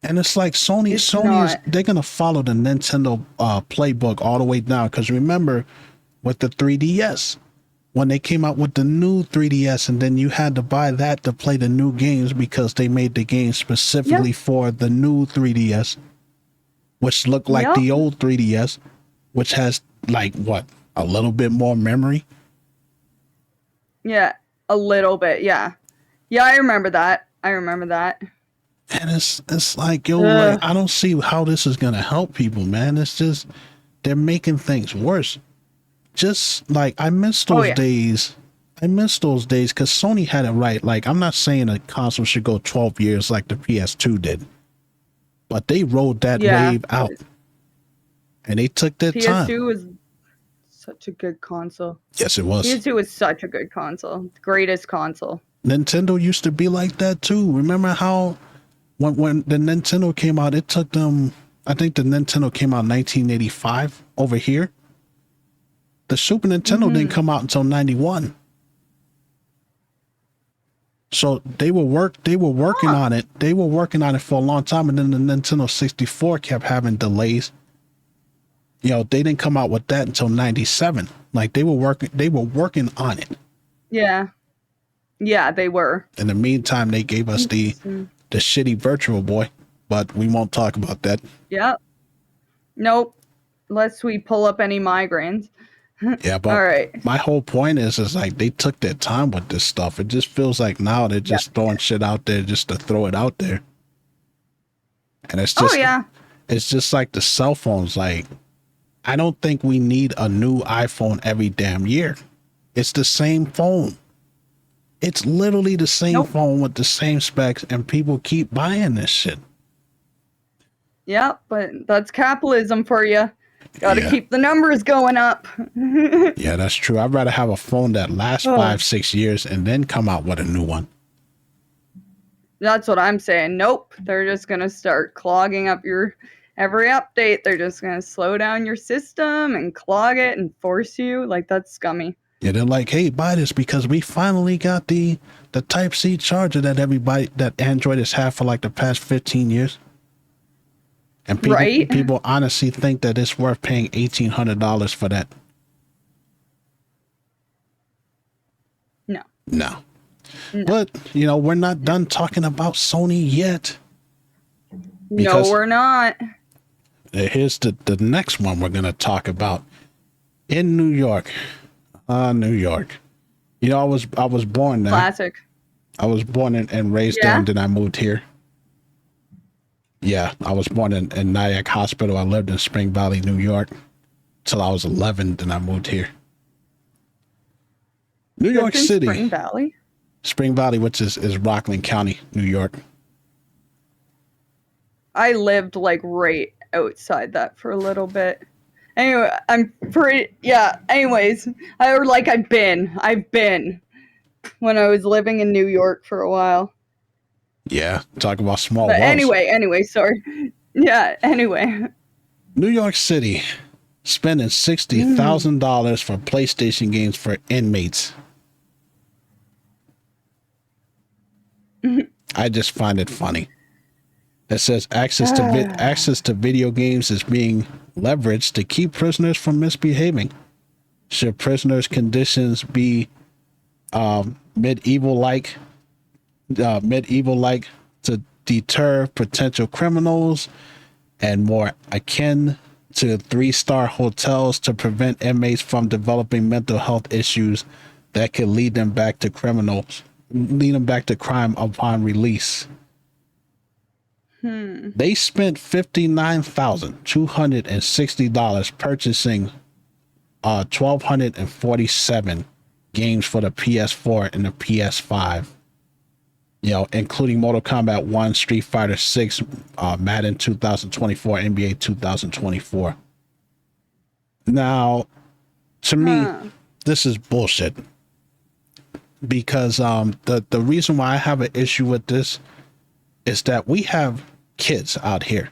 And it's like they're gonna follow the Nintendo playbook all the way down, because remember, with the 3DS, when they came out with the new 3DS, and then you had to buy that to play the new games because they made the game specifically for the new 3DS, which looked like the old 3DS, which has like a little bit more memory. Yeah, a little bit. Yeah, I remember that. And it's like, like, I don't see how this is gonna help people, man. It's just they're making things worse. Just like I miss those days. I miss those days because Sony had it right. Like, I'm not saying a console should go 12 years like the PS2 did, but they rode that wave out, and they took their time. PS2 was such a good console. Yes, it was. PS2 was such a good console. The greatest console. Nintendo used to be like that too. Remember how when the Nintendo came out, it took them, I think the Nintendo came out in 1985 over here. The Super Nintendo didn't come out until 91. So they were working on it. They were working on it for a long time, and then the Nintendo 64 kept having delays. You know, they didn't come out with that until 97. Like they were working on it. Yeah. Yeah, they were. In the meantime, they gave us the shitty Virtual Boy, but we won't talk about that. Yep. Nope. Lest we pull up any migraines. Yeah, but all right. My whole point is like they took their time with this stuff. It just feels like now they're just throwing shit out there just to throw it out there. And it's just it's just like the cell phones. Like, I don't think we need a new iPhone every damn year. It's the same phone. It's literally the same phone with the same specs, and people keep buying this shit. Yeah, but that's capitalism for you. Got to keep the numbers going up. Yeah, that's true. I'd rather have a phone that lasts 5-6 years and then come out with a new one. That's what I'm saying. Nope. They're just going to start clogging up your every update. They're just going to slow down your system and clog it and force you. Like, that's scummy. Yeah, they're like, hey, buy this because we finally got the Type-C charger that Android has had for like the past 15 years. And people honestly think that it's worth paying $1,800 for that. No. But, you know, we're not done talking about Sony yet. No, we're not. Here's the next one we're going to talk about. In New York. New York. You know, I was born there. Classic. I was born and raised there, and then I moved here. Yeah, I was born in Nyack Hospital. I lived in Spring Valley, New York, till I was 11. Then I moved here. New York City. Spring Valley? Spring Valley, which is Rockland County, New York. I lived like right outside that for a little bit. Anyway, anyways, I've been when I was living in New York for a while. Yeah, talk about small worlds. Anyway, sorry. Yeah, anyway. New York City spending $60,000 for PlayStation games for inmates. I just find it funny. It says access to video games is being leveraged to keep prisoners from misbehaving. Should prisoners' conditions be medieval-like to deter potential criminals, and more akin to 3-star hotels to prevent inmates from developing mental health issues that could lead them back to crime upon release. They spent $59,260 purchasing 1,247 games for the PS4 and the PS5. You know, including Mortal Kombat 1, Street Fighter 6, Madden 2024, NBA 2024. Now, to me, this is bullshit. Because the reason why I have an issue with this is that we have kids out here.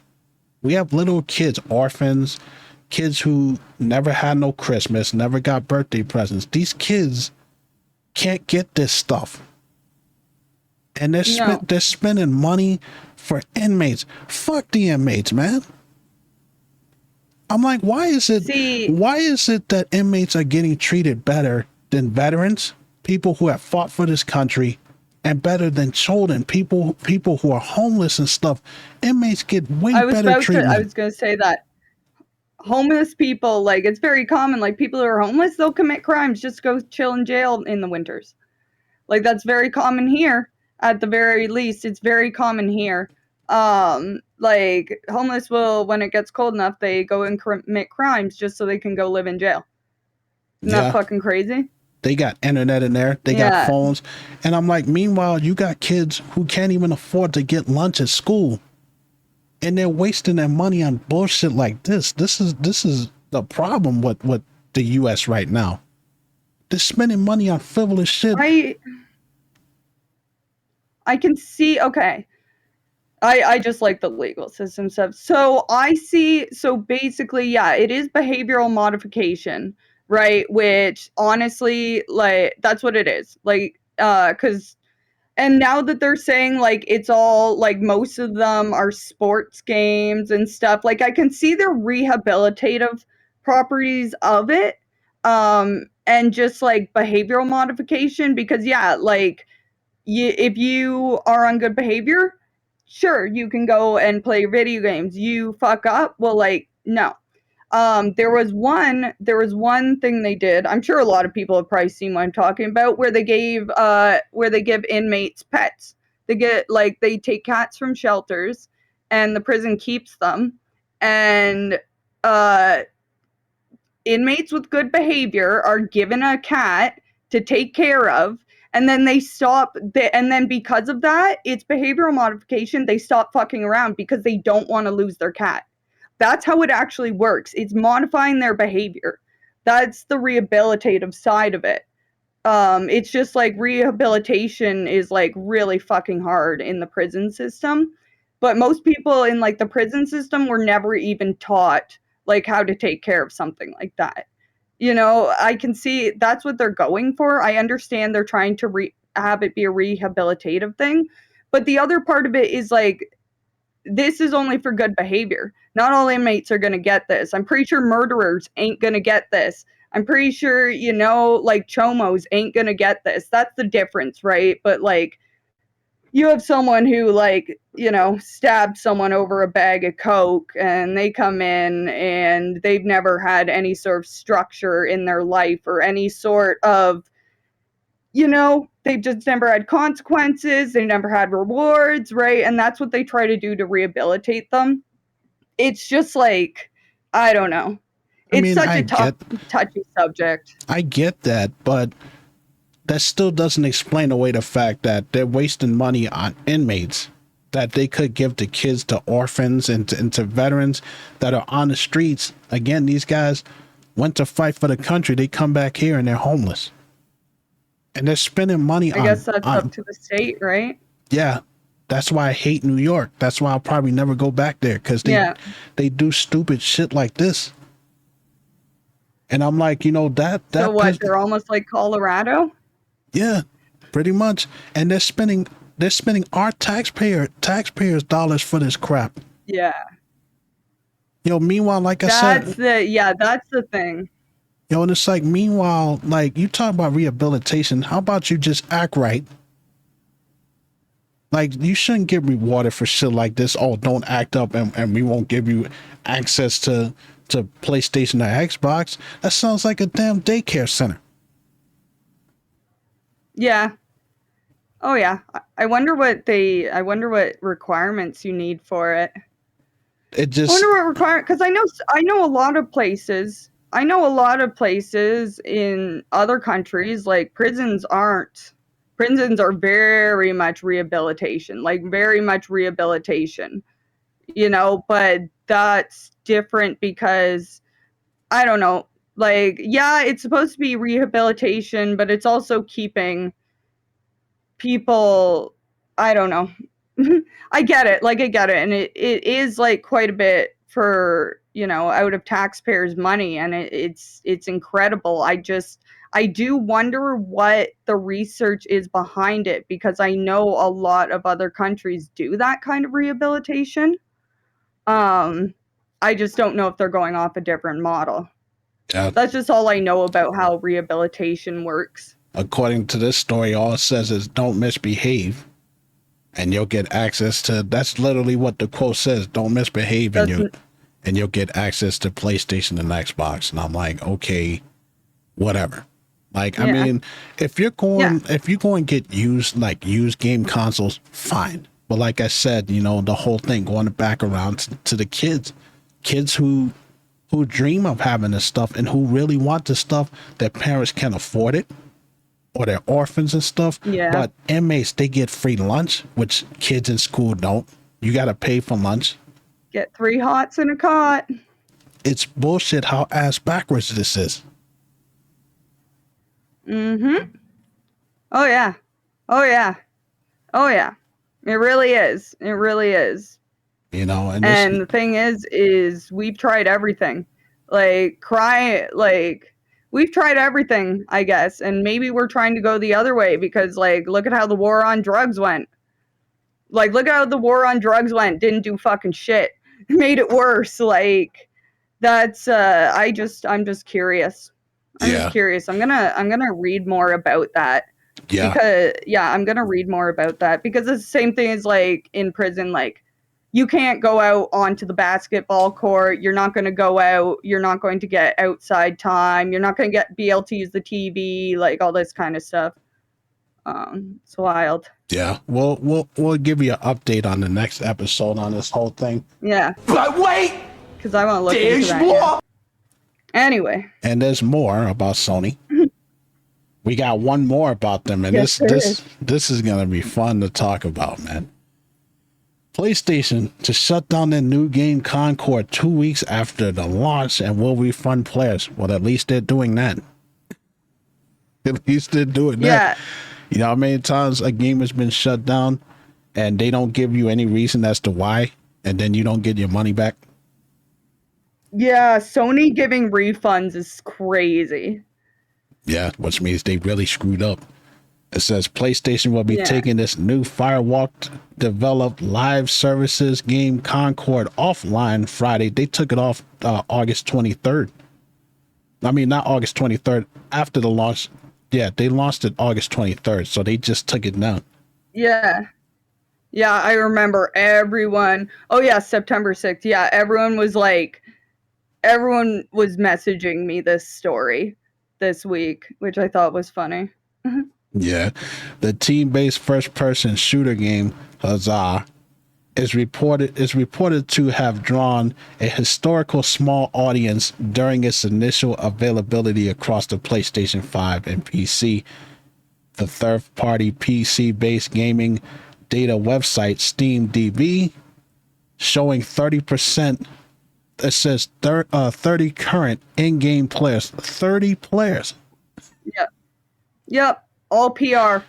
We have little kids, orphans, kids who never had no Christmas, never got birthday presents. These kids can't get this stuff. And they're spending money for inmates. Fuck the inmates, man. I'm like, why is it that inmates are getting treated better than veterans, people who have fought for this country, and better than children, people who are homeless and stuff? Inmates get way better treatment. I was going to say that. Homeless people, like, it's very common. Like, people who are homeless, they'll commit crimes, just go chill in jail in the winters. Like, that's very common here. At the very least, it's very common here. Like, homeless will, when it gets cold enough, they go and commit crimes just so they can go live in jail. Isn't that fucking crazy? They got internet in there. They got phones. And I'm like, meanwhile, you got kids who can't even afford to get lunch at school. And they're wasting their money on bullshit like this. This is the problem with the U.S. right now. They're spending money on frivolous shit. I can see, okay. I just like the legal system stuff. So basically, it is behavioral modification, right? Which honestly, like, that's what it is. Like, because And now that they're saying like it's all like most of them are sports games and stuff, like I can see the rehabilitative properties of it, and just like behavioral modification, because yeah, like if you are on good behavior, sure, you can go and play video games. You fuck up, well, like no. There was one thing they did. I'm sure a lot of people have probably seen what I'm talking about, where they give inmates pets. They take cats from shelters, and the prison keeps them, and uh, inmates with good behavior are given a cat to take care of, and then and then because of that, it's behavioral modification. They stop fucking around because they don't want to lose their cat. That's how it actually works. It's modifying their behavior. That's the rehabilitative side of it. It's just like rehabilitation is like really fucking hard in the prison system. But most people in like the prison system were never even taught like how to take care of something like that. I can see that's what they're going for. I understand they're trying to have it be a rehabilitative thing. But the other part of it is like, this is only for good behavior. Not all inmates are going to get this. I'm pretty sure murderers ain't going to get this. I'm pretty sure, like chomos ain't going to get this. That's the difference, right? But like, you have someone who like, stabbed someone over a bag of coke, and they come in and they've never had any sort of structure in their life or any sort of, they've just never had consequences. They never had rewards, right? And that's what they try to do to rehabilitate them. It's just like, I don't know. I It's mean, such a touchy subject. I get that, but that still doesn't explain away the fact that they're wasting money on inmates that they could give to kids, to orphans, and to veterans that are on the streets. Again, these guys went to fight for the country. They come back here and they're homeless. And they're spending money I guess that's up to the state, right? Yeah. That's why I hate New York. That's why I'll probably never go back there, because they do stupid shit like this. And I'm like, that so what? They're almost like Colorado. Yeah, pretty much. And they're spending our taxpayers' dollars for this crap. Yeah. Meanwhile, like I said, that's the thing. And it's like, meanwhile, like, you talk about rehabilitation. How about you just act right? Like, you shouldn't get rewarded for shit like this. Oh, don't act up and we won't give you access to PlayStation or Xbox. That sounds like a damn daycare center. Yeah. Oh yeah. I wonder what requirements you need for it. I wonder what requirement, because I know a lot of places. I know a lot of places in other countries, like prisons are very much rehabilitation, but that's different because, I don't know, like, yeah, it's supposed to be rehabilitation, but it's also keeping people, I don't know. I get it, and it is like quite a bit for, out of taxpayers' money, and it's incredible. I do wonder what the research is behind it, because I know a lot of other countries do that kind of rehabilitation. I just don't know if they're going off a different model. That's just all I know about how rehabilitation works. According to this story, all it says is don't misbehave and you'll get access to, that's literally what the quote says, don't misbehave and you'll get access to PlayStation and Xbox. And I'm like, okay, whatever. Like, I mean, if you're going to get used game consoles, fine. But like I said, the whole thing going back around to the kids who dream of having this stuff and who really want the stuff, their parents can't afford it, or they're orphans and stuff. Yeah. But inmates, they get free lunch, which kids in school don't. You got to pay for lunch. Get 3 hots in a cot. It's bullshit how ass backwards this is. Mm-hmm. Oh, yeah. Oh, yeah. Oh, yeah. It really is. It really is. And the thing is we've tried everything. Like, we've tried everything, I guess, and maybe we're trying to go the other way because, like, look at how the war on drugs went. Like, look at how the war on drugs went. Didn't do fucking shit. Made it worse. Like, that's I'm just curious. I'm just curious. I'm gonna read more about that. Yeah. Because I'm gonna read more about that because it's the same thing as like in prison. Like, you can't go out onto the basketball court. You're not going to go out. You're not going to get outside time. You're not going to be able to use the TV, like all this kind of stuff. It's wild. Yeah, we'll give you an update on the next episode on this whole thing. Yeah. But wait! Because I want to look into that. Yeah. Anyway. And there's more about Sony. We got one more about them, and yes, this is gonna be fun to talk about, man. PlayStation to shut down their new game Concord 2 weeks after the launch and will refund players. Well, at least they're doing that. At least they're doing that. You know how many times a game has been shut down and they don't give you any reason as to why, and then you don't get your money back? Yeah, Sony giving refunds is crazy. Yeah, which means they really screwed up. It says PlayStation will be taking this new Firewalk developed live services game Concord offline Friday. They took it off August 23rd. I mean, not August 23rd, after the launch. Yeah, they launched it August 23rd, so they just took it down. Yeah. Yeah, I remember everyone. Oh, yeah, September 6th. Yeah, everyone was messaging me this story this week, which I thought was funny. Yeah, the team-based first-person shooter game Huzzah is reported to have drawn a historical small audience during its initial availability across the PlayStation 5 and PC. The third-party PC-based gaming data website SteamDB showing 30%. It says 30 current in-game players. 30 players. Yep. Yep. All PR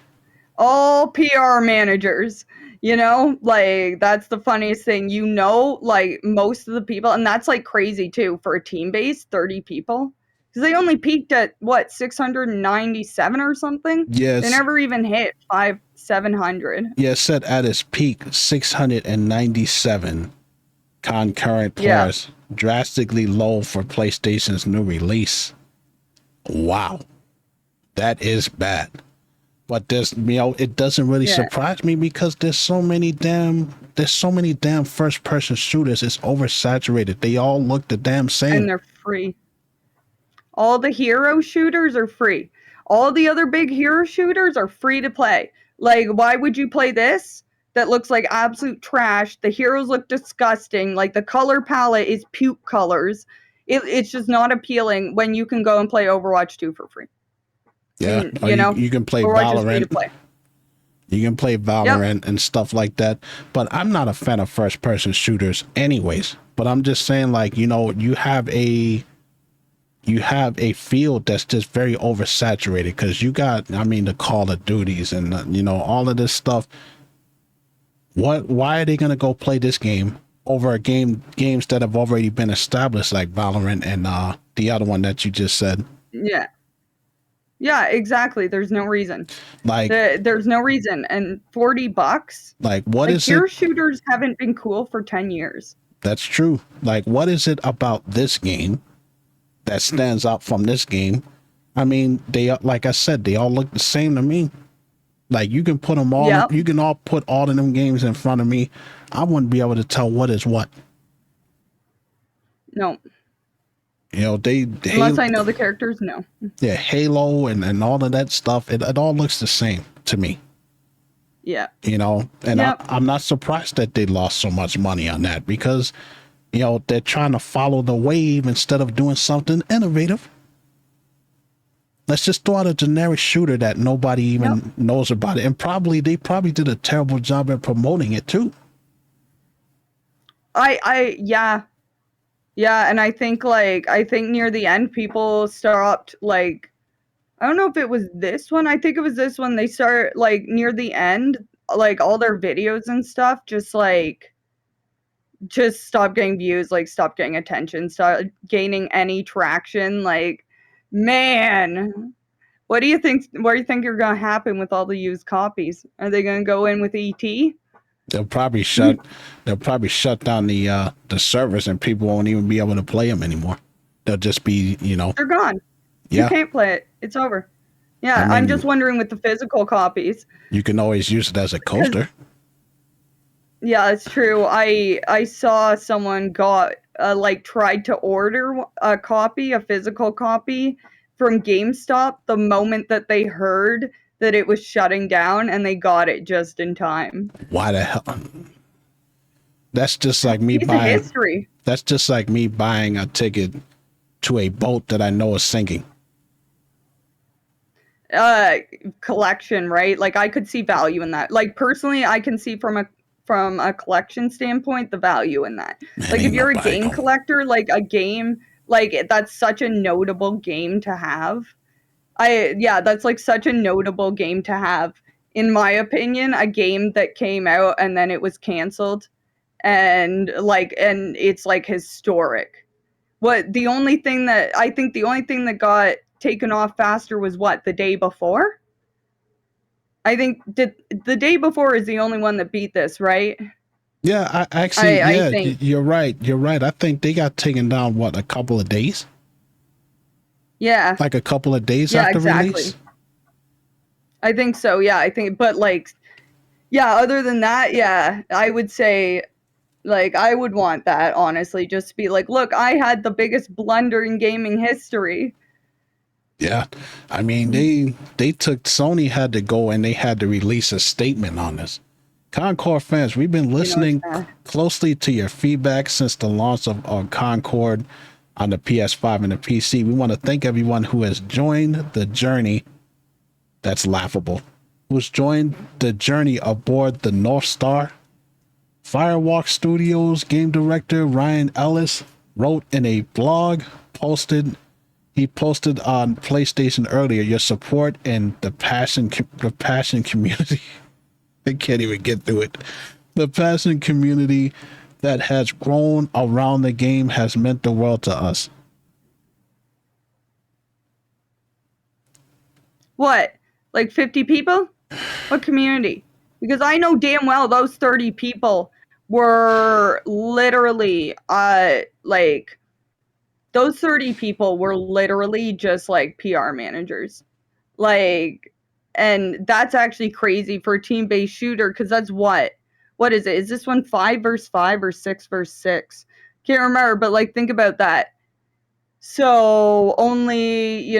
managers, you know, like that's the funniest thing, you know, like most of the people, and that's like crazy too for a team base, 30 people, because they only peaked at what, 697 or something. Yes, they never even hit 700. Yeah, it said at its peak 697 concurrent players, drastically low for PlayStation's new release. Wow, that is bad. But there's, you know, it doesn't really surprise me because there's so many damn first person shooters. It's oversaturated. They all look the damn same. And they're free. All the hero shooters are free. All the other big hero shooters are free to play. Like, why would you play this? That looks like absolute trash. The heroes look disgusting. Like, the color palette is puke colors. It's just not appealing when you can go and play Overwatch 2 for free. Yeah, you can play Valorant. You can play Valorant and stuff like that. But I'm not a fan of first-person shooters anyways. But I'm just saying, like, you know, you have a field that's just very oversaturated because you got, I mean, the Call of Duties and, you know, all of this stuff. Why are they going to go play this game over games that have already been established, like Valorant and the other one that you just said? Yeah. Yeah, exactly. There's no reason. Like, there's no reason. And $40. Like, what is hero shooters haven't been cool for 10 years. That's true. Like, what is it about this game that stands out from this game? I mean, they, like I said, they all look the same to me. Like, you can put them all. Yep. You can all put all of them games in front of me. I wouldn't be able to tell what is what. No. You know, unless I know the characters, no. Yeah, Halo and all of that stuff, it all looks the same to me. Yeah. You know, and I'm not surprised that they lost so much money on that because, you know, they're trying to follow the wave instead of doing something innovative. Let's just throw out a generic shooter that nobody even knows about it. And they probably did a terrible job at promoting it too. Yeah, and I think near the end people stopped, like, I don't know if it was this one. I think it was this one. They start, like, near the end, like, all their videos and stuff just stopped getting views, like, stopped getting attention, stopped gaining any traction. Like, Man, what do you think? What do you think are gonna happen with all the used copies? Are they gonna go in with ET? They'll probably shut. They'll probably shut down the servers, and people won't even be able to play them anymore. They'll just be, They're gone. You yeah. can't play it. It's over. I Yeah, I'm just mean, wondering with the physical copies. you can always use it as a coaster. Yeah, it's true. I saw someone got like tried to order a copy, a physical copy from GameStop the moment that they heard that it was shutting down, and they got it just in time. Why the hell? That's just like me Piece of buying. history. That's just like me buying a ticket to a boat that I know is sinking. Collection, right? Like I could see value in that. Like personally, I can see from a collection standpoint the value in that. Man, Like if ain't you're a nobody game going. collector, like a game like that's such a notable game to have. That's like such a notable game to have. In my opinion, a game that came out and then it was canceled and it's like historic. The only thing that got taken off faster was what, the day before? I think the day before is the only one that beat this, right? Yeah, I actually, I yeah, think. you're right. You're right. I think they got taken down, what, a couple of days? Yeah. Like a couple of days Yeah, after exactly. release? I think so. Yeah, I think, but like, yeah, other than that, yeah, I would say, like, I would want that, honestly, just to be like, look, I had the biggest blunder in gaming history. Yeah. I mean, they took, Sony had to go and they had to release a statement on this. Concord fans, we've been listening closely to your feedback since the launch of Concord on the PS5 and the PC. We want to thank everyone who has joined the journey. That's laughable. Who's joined the journey aboard the North Star. Firewalk Studios game director Ryan Ellis wrote in a blog, he posted on PlayStation earlier, your support and the passion community. I can't even get through it. The passion community that has grown around the game has meant the world to us. What? Like 50 people? What community? Because I know damn well those 30 people were literally like those 30 people were literally just like PR managers. Like, and that's actually crazy for a team-based shooter because that's what is it? Is this one 5 versus 5 or 6 versus 6? Can't remember, but like think about that. So only,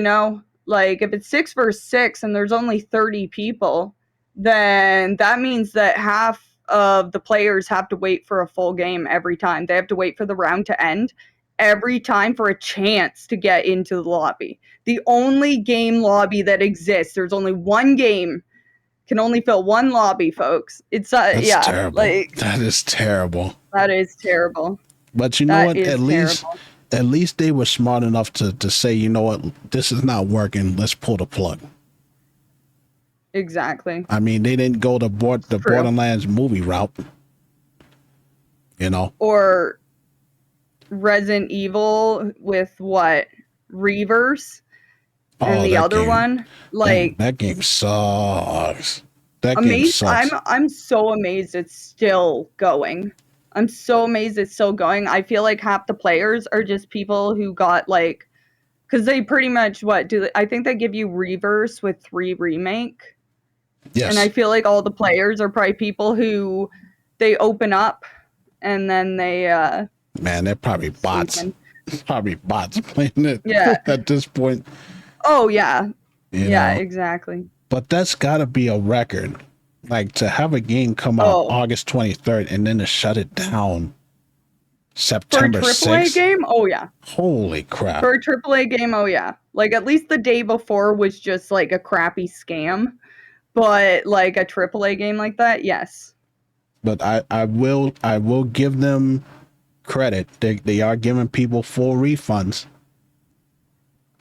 like if it's 6 versus 6 and there's only 30 people, then that means that half of the players have to wait for a full game every time. They have to wait for the round to end every time for a chance to get into the lobby. The only game lobby that exists, there's only one game, can only fill one lobby, folks. It's That's yeah, terrible. like That is terrible. that is terrible. But you know what? At least they were smart enough to say, you know what, this is not working. Let's pull the plug. Exactly. I mean, they didn't go the Borderlands movie route. Or Resident Evil with what? Reverse? And the other one? Like that game sucks. That game sucks. I'm so amazed it's still going. I'm so amazed it's still going. I feel like half the players are just people who got like, because they pretty much I think they give you Reverse with 3 Remake. Yes. And I feel like all the players are probably people who they open up and then they man, they're probably bots. Probably bots playing it at this point. Oh yeah. Yeah, exactly. But that's gotta be a record. Like to have a game come out August 23rd and then to shut it down September 6th. For a AAA game? Oh yeah. Holy crap. For a AAA game, oh yeah. Like at least the day before was just like a crappy scam. But like a AAA game like that, yes. But I will give them credit. They are giving people full refunds,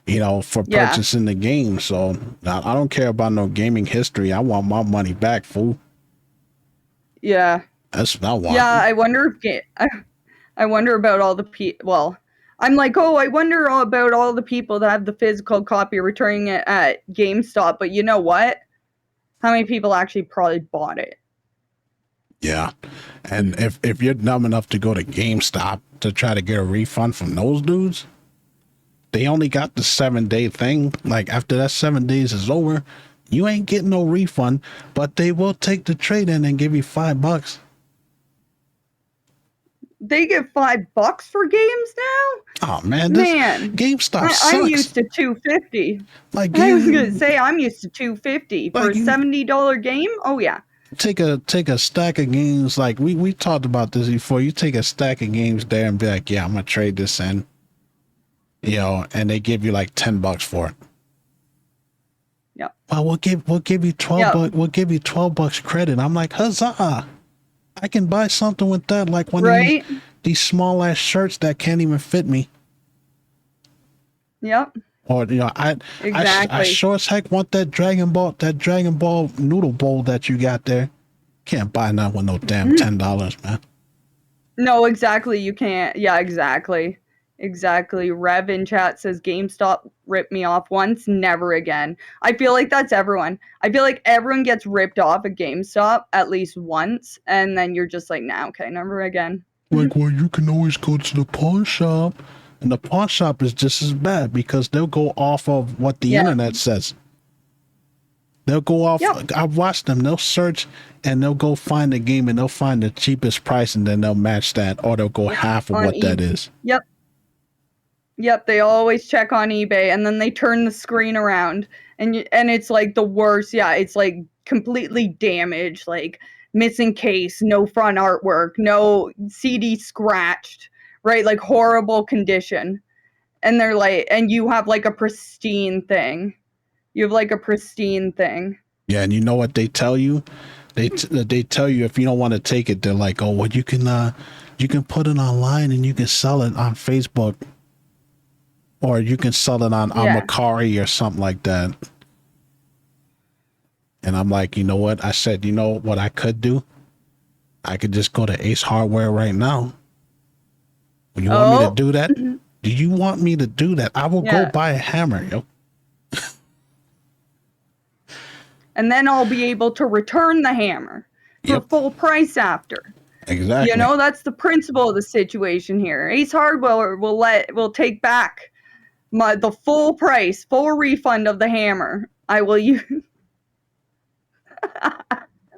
for purchasing the game. So I don't care about no gaming history. I want my money back, fool. Yeah. That's what I want. Yeah, I wonder about all the people. Well, I'm like, oh, I wonder about all the people that have the physical copy returning it at GameStop. But you know what? How many people actually probably bought it? Yeah. And if you're dumb enough to go to GameStop to try to get a refund from those dudes, they only got the 7-day thing. Like after that 7 days is over, you ain't getting no refund, but they will take the trade in and give you $5. They get $5 for games now? Oh man, GameStop sucks. I'm used to $2.50. Like I was gonna say I'm used to $2.50 for a $70 game. Oh yeah. Take a stack of games. Like we talked about this before. You take a stack of games there and be like, yeah, I'm gonna trade this in. You know, and they give you like $10 for it. Yeah. Well, we'll give you $12. We'll give you $12 credit. I'm like, huzzah! I can buy something with that, like one of these small ass shirts that can't even fit me. Yep. Or you know, I sure as heck want that Dragon Ball noodle bowl that you got there. Can't buy nothing with no damn $10, man. No, exactly. You can't. Yeah, exactly. Exactly. Rev in chat says GameStop ripped me off once, never again. I feel like that's everyone. I feel like everyone gets ripped off at GameStop at least once, and then you're just like, nah, okay, never again. Like, well, you can always go to the pawn shop, and the pawn shop is just as bad because they'll go off of what the internet says. They'll go off. I've watched them. They'll search and they'll go find a game and they'll find the cheapest price and then they'll match that, or they'll go half of what that is. Yep, they always check on eBay and then they turn the screen around and it's like the worst. Yeah, it's like completely damaged, like missing case, no front artwork, no CD scratched, right? Like horrible condition. And they're like, and you have like a pristine thing. You have like a pristine thing. Yeah, and you know what they tell you? They tell you if you don't want to take it, they're like, oh, well, you can put it online and you can sell it on Facebook. Or you can sell it on Amacari or something like that. And I'm like, you know what? I said, you know what I could do? I could just go to Ace Hardware right now. You want me to do that? Do you want me to do that? I will go buy a hammer, yo. And then I'll be able to return the hammer for full price after. Exactly. You know, that's the principle of the situation here. Ace Hardware will take back the full price, full refund of the hammer. I will use.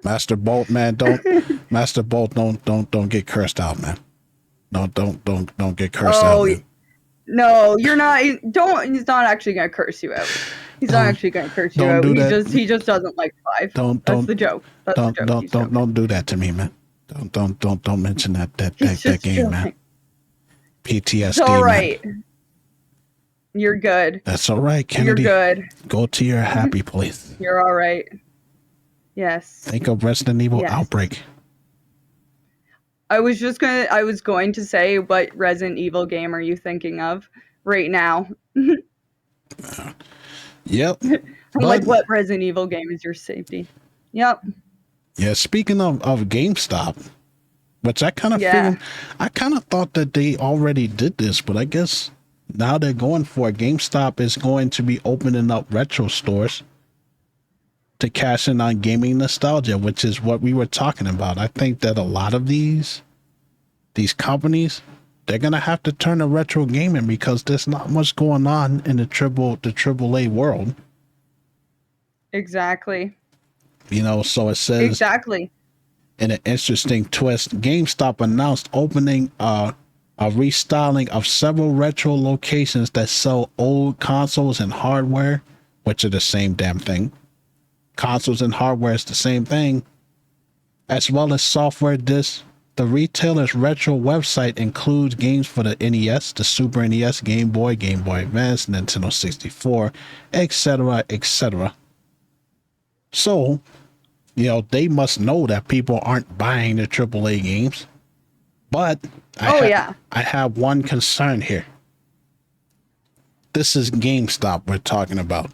Master Bolt, man, don't get cursed out, man. No, don't get cursed out. Man. No, you're not. He's not actually gonna curse you out. He's not actually gonna curse you out. He just doesn't like 5. That's the joke. Don't do that to me, man. Don't mention that game, joking. Man. PTSD. It's all right. Man. You're good. That's all right, Kennedy. You're good. Go to your happy place. You're all right. Yes. Think of Resident Evil Outbreak. I was going to say, what Resident Evil game are you thinking of right now? Yep. I'm like, what Resident Evil game is your safety? Yep. Yeah, speaking of GameStop, which I kind of figured, I kind of thought that they already did this, but I guess now they're going for it. GameStop is going to be opening up retro stores to cash in on gaming nostalgia, which is what we were talking about. I think that a lot of these companies, they're gonna have to turn to retro gaming because there's not much going on in the AAA world. Exactly. You know, so it says exactly. In an interesting twist, GameStop announced opening a restyling of several retro locations that sell old consoles and hardware, which are the same damn thing. Consoles and hardware is the same thing, as well as software discs. The retailer's retro website includes games for the NES, the Super NES, Game Boy Advance, Nintendo 64, etc., etc. So, you know, they must know that people aren't buying the AAA games. But I have one concern here. This is GameStop we're talking about.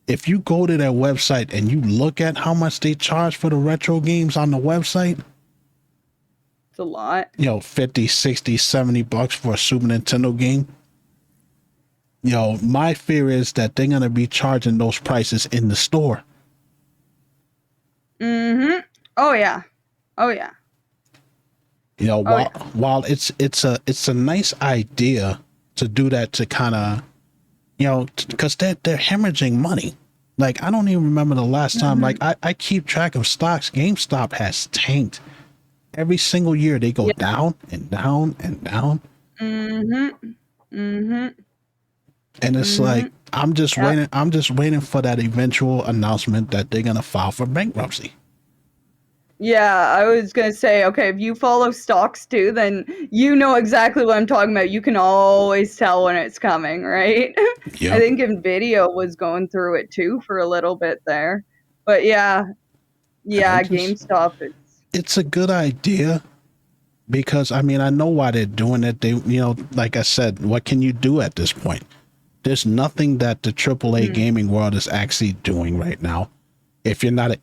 If you go to their website and you look at how much they charge for the retro games on the website, it's a lot. You know, $50, $60, $70 for a Super Nintendo game. My fear is that they're gonna be charging those prices in the store. Mm-hmm. Oh yeah. Oh yeah. Oh While yeah. it's a nice idea to do that, to kind of, because they're hemorrhaging money. Like, I don't even remember the last time. Like, Mm-hmm. I keep track of stocks. GameStop has tanked every single year. They go Yeah. down and down and down. Mm-hmm. Mm-hmm. And it's Mm-hmm. like, I'm just Yep. waiting. I'm just waiting for that eventual announcement that they're gonna file for bankruptcy. Yeah, I was gonna say, okay, if you follow stocks too, then you know exactly what I'm talking about. You can always tell when it's coming, right? I Yep. think Nvidia was going through it too for a little bit there. But yeah, And yeah, GameStop is it's a good idea, because I mean, I know why they're doing it. They, like I said, what can you do at this point? There's nothing that the AAA mm, gaming world is actually doing right now. If you're not an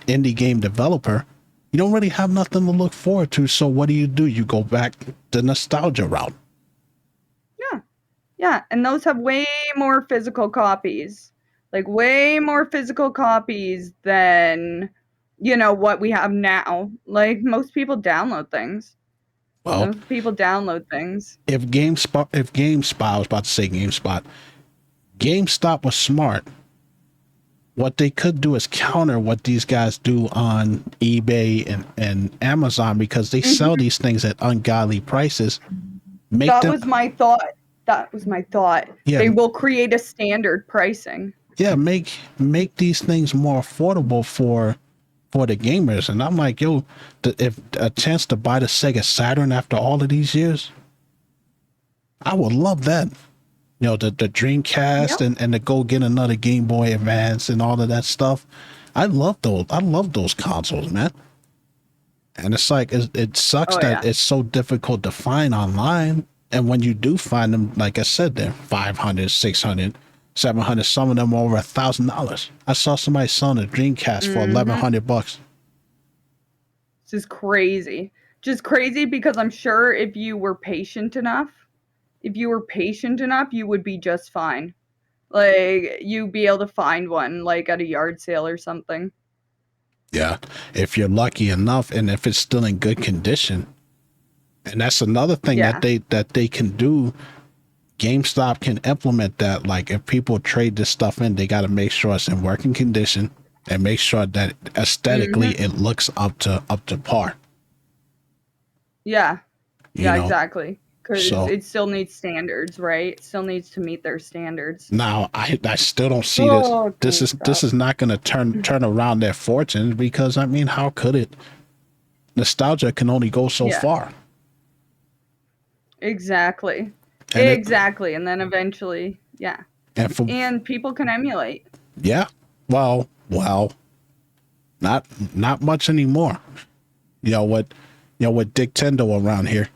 indie game developer, you don't really have nothing to look forward to. So what do? You go back the nostalgia route. yeah, yeah, and those have way more physical copies. Like way more physical copies than what we have now. Like most people download things. Well, Most people download things. if GameSpot, I was about to say GameSpot, GameStop was smart. What they could do is counter what these guys do on eBay and Amazon, because they sell Mhm. these things at ungodly prices. Make That them, was my thought. That was my thought. yeah, They will create a standard pricing. yeah, make these things more affordable for the gamers. And I'm like, yo, if a chance to buy the Sega Saturn after all of these years, I would love that. The Dreamcast, Yep. and to go get another Game Boy Advance and all of that stuff. I love those. I love those consoles, man. And it's like, it sucks Oh that yeah. it's so difficult to find online. And when you do find them, like I said, they're 500, 600, 700. Some of them are over $1,000. I saw somebody selling a Dreamcast for Mhm. $1,100. This is crazy. Just crazy because I'm sure if you were patient enough, you would be just fine. Like you'd be able to find one like at a yard sale or something. Yeah, if you're lucky enough, and if it's still in good condition. And that's another thing Yeah. that they can do. GameStop can implement that. Like, if people trade this stuff in, they got to make sure it's in working condition, and make sure that aesthetically Mhm. it looks up to par. Yeah. You Yeah, know, exactly. Because so it still needs standards, right? It still needs to meet their standards. now I still don't see this. Oh, This GameStop. is not going to turn around their fortunes, because I mean, how could it? Nostalgia can only go so Yeah, far, exactly. and it Exactly. And then eventually, yeah. and for And people can emulate. yeah, well, not much anymore. You know what? With Dick Tendo around here,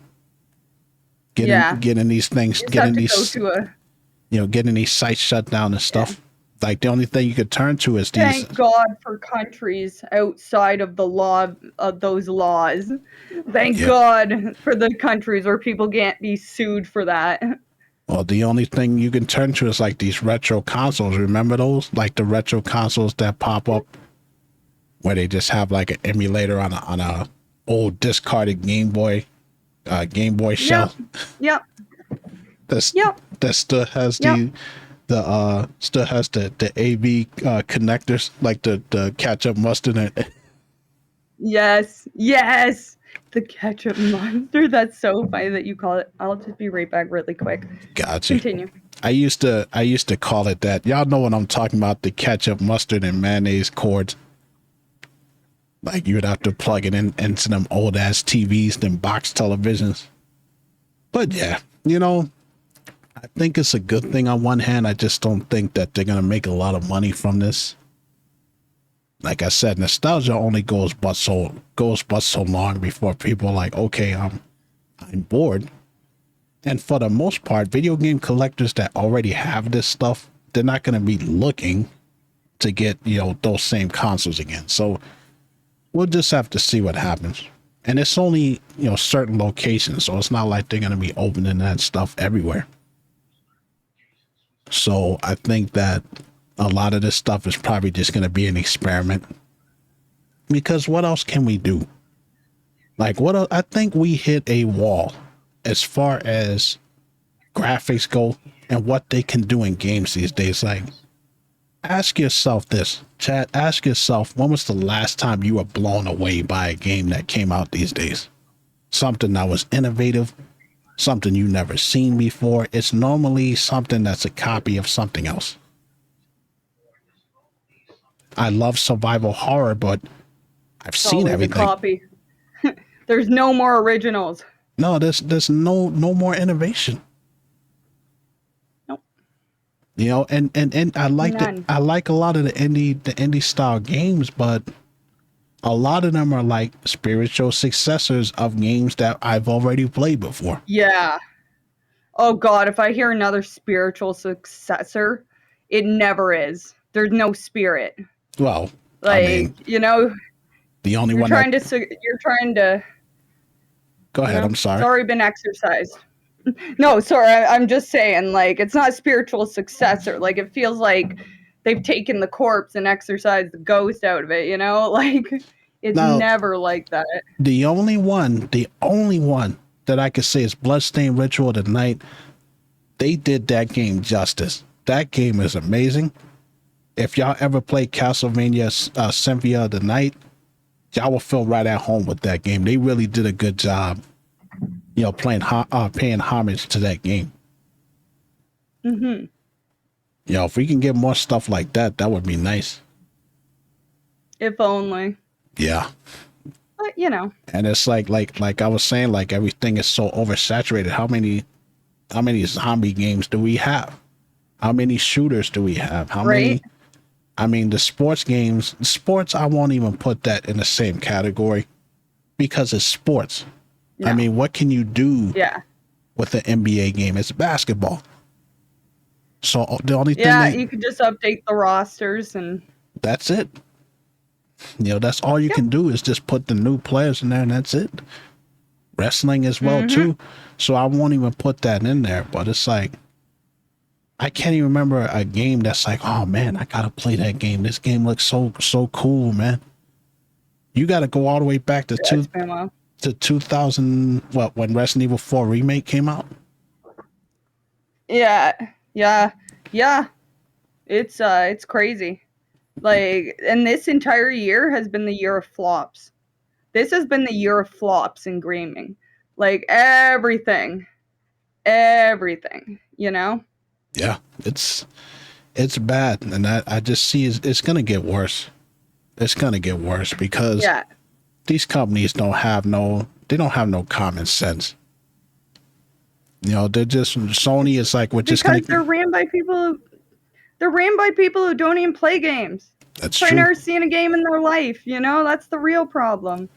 Yeah. getting these things, You just have to go to a getting these sites shut down and yeah. stuff. Like, the only thing you could turn to is these. Thank God for countries outside of the law of those laws. Thank Yeah. God for the countries where people can't be sued for that. Well, the only thing you can turn to is like these retro consoles. Remember those? Like the retro consoles that pop up, where they just have like an emulator on a old discarded Game Boy Yep. shell. Yep. That's Yep. that still has Yep. the AV connectors, like the ketchup, mustard, and Yes. Yes. The ketchup monster. That's so funny that you call it. I'll just be right back really quick. gotcha. Continue. I used to call it that. Y'all know what I'm talking about, the ketchup, mustard, and mayonnaise cords. Like, you would have to plug it in into them old ass TVs, them box televisions. But yeah, I think it's a good thing on one hand. I just don't think that they're gonna make a lot of money from this. Like I said, nostalgia only goes but so long before people are like, okay, I'm bored. And for the most part, video game collectors that already have this stuff, they're not gonna be looking to get, those same consoles again. So we'll just have to see what happens. And it's only, certain locations, so it's not like they're gonna be opening that stuff everywhere. So I think that a lot of this stuff is probably just going to be an experiment. Because what else can we do? Like, I think we hit a wall as far as graphics go and what they can do in games these days. Like, ask yourself this, Chad, ask yourself, when was the last time you were blown away by a game that came out these days? Something that was innovative, something you never seen before. It's normally something that's a copy of something else. I love survival horror, but I've seen everything. Copy. There's no more originals. No, there's no more innovation. Nope. You know, and I like I like a lot of the indie style games, but a lot of them are like spiritual successors of games that I've already played before. Yeah. Oh God, if I hear another spiritual successor, it never is. There's no spirit. Well, like, I mean, you know, the only one you're trying to. Go ahead. I'm sorry. It's already been exercised. No, sorry. I'm just saying, like, it's not a spiritual successor. Like, it feels like they've taken the corpse and exorcised the ghost out of it, you know? Like, it's never like that. The only one that I could say is Bloodstained Ritual of the Night. They did that game justice. That game is amazing. If y'all ever played Castlevania Symphony of the Night, y'all will feel right at home with that game. They really did a good job, you know, paying homage to that game. Mm-hmm. You know, if we can get more stuff like that, that would be nice. If only. Yeah. But, you know. And it's like I was saying, like, everything is so oversaturated. How many zombie games do we have? How many shooters do we have? How many? I mean, the sports games, I won't even put that in the same category because it's sports. No. I mean, what can you do with an NBA game? It's basketball. So the only thing you can just update the rosters and that's it. You know, that's all you can do is just put the new players in there and that's it. Wrestling as well too. So I won't even put that in there, but it's like I can't even remember a game that's like, oh man, I gotta play that game. This game looks so cool, man. You gotta go all the way back to 2000, when Resident Evil 4 remake came out. Yeah. It's crazy. Like, and this entire year has been the year of flops. This has been the year of flops in gaming. Like everything, you know? Yeah, it's bad. And I just see it's going to get worse. It's going to get worse because these companies don't have no common sense. You know, Sony is like, they're ran by people who don't even play games. That's true. They've never seen a game in their life, you know? That's the real problem.